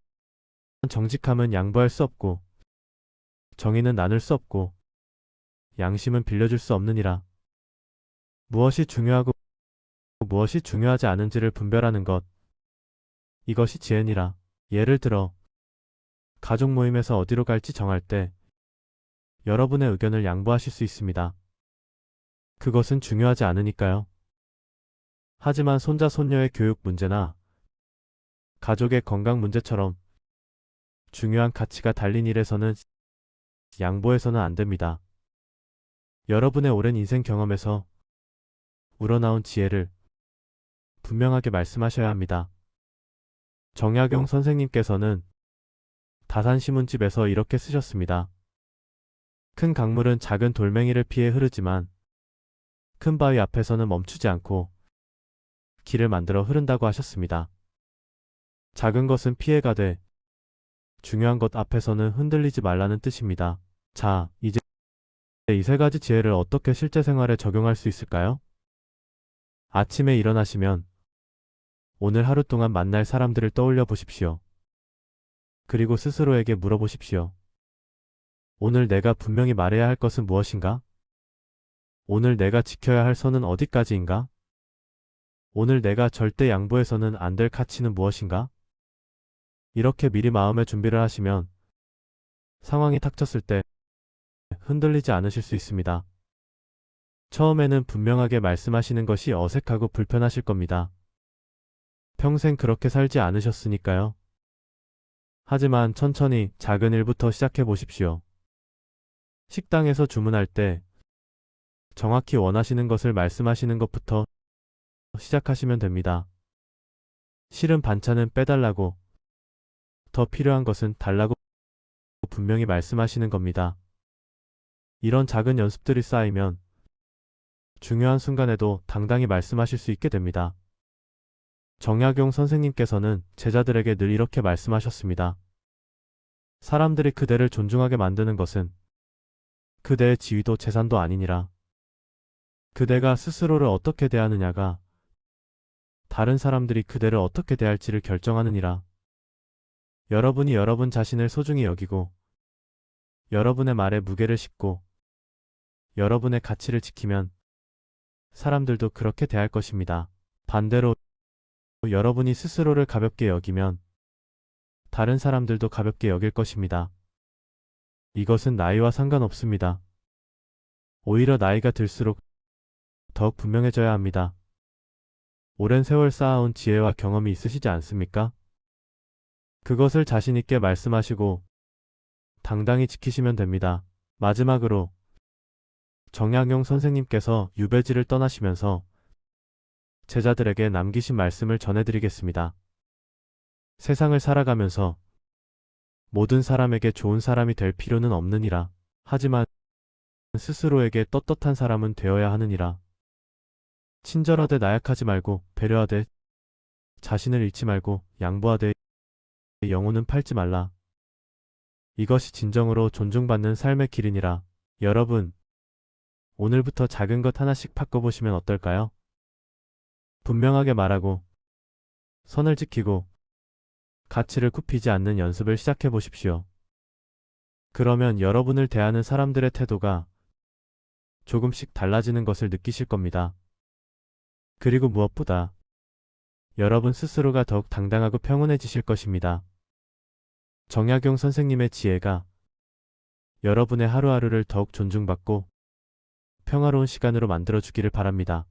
정직함은 양보할 수 없고 정의는 나눌 수 없고 양심은 빌려줄 수 없느니라. 무엇이 중요하고 무엇이 중요하지 않은지를 분별하는 것, 이것이 지혜니라. 예를 들어 가족 모임에서 어디로 갈지 정할 때 여러분의 의견을 양보하실 수 있습니다. 그것은 중요하지 않으니까요. 하지만 손자 손녀의 교육 문제나 가족의 건강 문제처럼 중요한 가치가 달린 일에서는 양보해서는 안 됩니다. 여러분의 오랜 인생 경험에서 우러나온 지혜를 분명하게 말씀하셔야 합니다. 정약용 선생님께서는 다산시문집에서 이렇게 쓰셨습니다. 큰 강물은 작은 돌멩이를 피해 흐르지만 큰 바위 앞에서는 멈추지 않고 길을 만들어 흐른다고 하셨습니다. 작은 것은 피해가되 중요한 것 앞에서는 흔들리지 말라는 뜻입니다. 자, 이제 이 세 가지 지혜를 어떻게 실제 생활에 적용할 수 있을까요? 아침에 일어나시면 오늘 하루 동안 만날 사람들을 떠올려 보십시오. 그리고 스스로에게 물어보십시오. 오늘 내가 분명히 말해야 할 것은 무엇인가? 오늘 내가 지켜야 할 선은 어디까지인가? 오늘 내가 절대 양보해서는 안 될 가치는 무엇인가? 이렇게 미리 마음의 준비를 하시면 상황이 닥쳤을 때 흔들리지 않으실 수 있습니다. 처음에는 분명하게 말씀하시는 것이 어색하고 불편하실 겁니다. 평생 그렇게 살지 않으셨으니까요. 하지만 천천히 작은 일부터 시작해 보십시오. 식당에서 주문할 때 정확히 원하시는 것을 말씀하시는 것부터 시작하시면 됩니다. 싫은 반찬은 빼달라고, 더 필요한 것은 달라고 분명히 말씀하시는 겁니다. 이런 작은 연습들이 쌓이면 중요한 순간에도 당당히 말씀하실 수 있게 됩니다. 정약용 선생님께서는 제자들에게 늘 이렇게 말씀하셨습니다. 사람들이 그대를 존중하게 만드는 것은 그대의 지위도 재산도 아니니라. 그대가 스스로를 어떻게 대하느냐가 다른 사람들이 그대를 어떻게 대할지를 결정하느니라. 여러분이 여러분 자신을 소중히 여기고 여러분의 말에 무게를 싣고 여러분의 가치를 지키면 사람들도 그렇게 대할 것입니다. 반대로 여러분이 스스로를 가볍게 여기면 다른 사람들도 가볍게 여길 것입니다. 이것은 나이와 상관없습니다. 오히려 나이가 들수록 더욱 분명해져야 합니다. 오랜 세월 쌓아온 지혜와 경험이 있으시지 않습니까? 그것을 자신 있게 말씀하시고 당당히 지키시면 됩니다. 마지막으로 정약용 선생님께서 유배지를 떠나시면서 제자들에게 남기신 말씀을 전해드리겠습니다. 세상을 살아가면서 모든 사람에게 좋은 사람이 될 필요는 없느니라. 하지만 스스로에게 떳떳한 사람은 되어야 하느니라. 친절하되 나약하지 말고 배려하되 자신을 잃지 말고 양보하되 영혼은 팔지 말라. 이것이 진정으로 존중받는 삶의 길이니라. 여러분, 오늘부터 작은 것 하나씩 바꿔보시면 어떨까요? 분명하게 말하고 선을 지키고 가치를 굽히지 않는 연습을 시작해 보십시오. 그러면 여러분을 대하는 사람들의 태도가 조금씩 달라지는 것을 느끼실 겁니다. 그리고 무엇보다 여러분 스스로가 더욱 당당하고 평온해지실 것입니다. 정약용 선생님의 지혜가 여러분의 하루하루를 더욱 존중받고 평화로운 시간으로 만들어 주기를 바랍니다.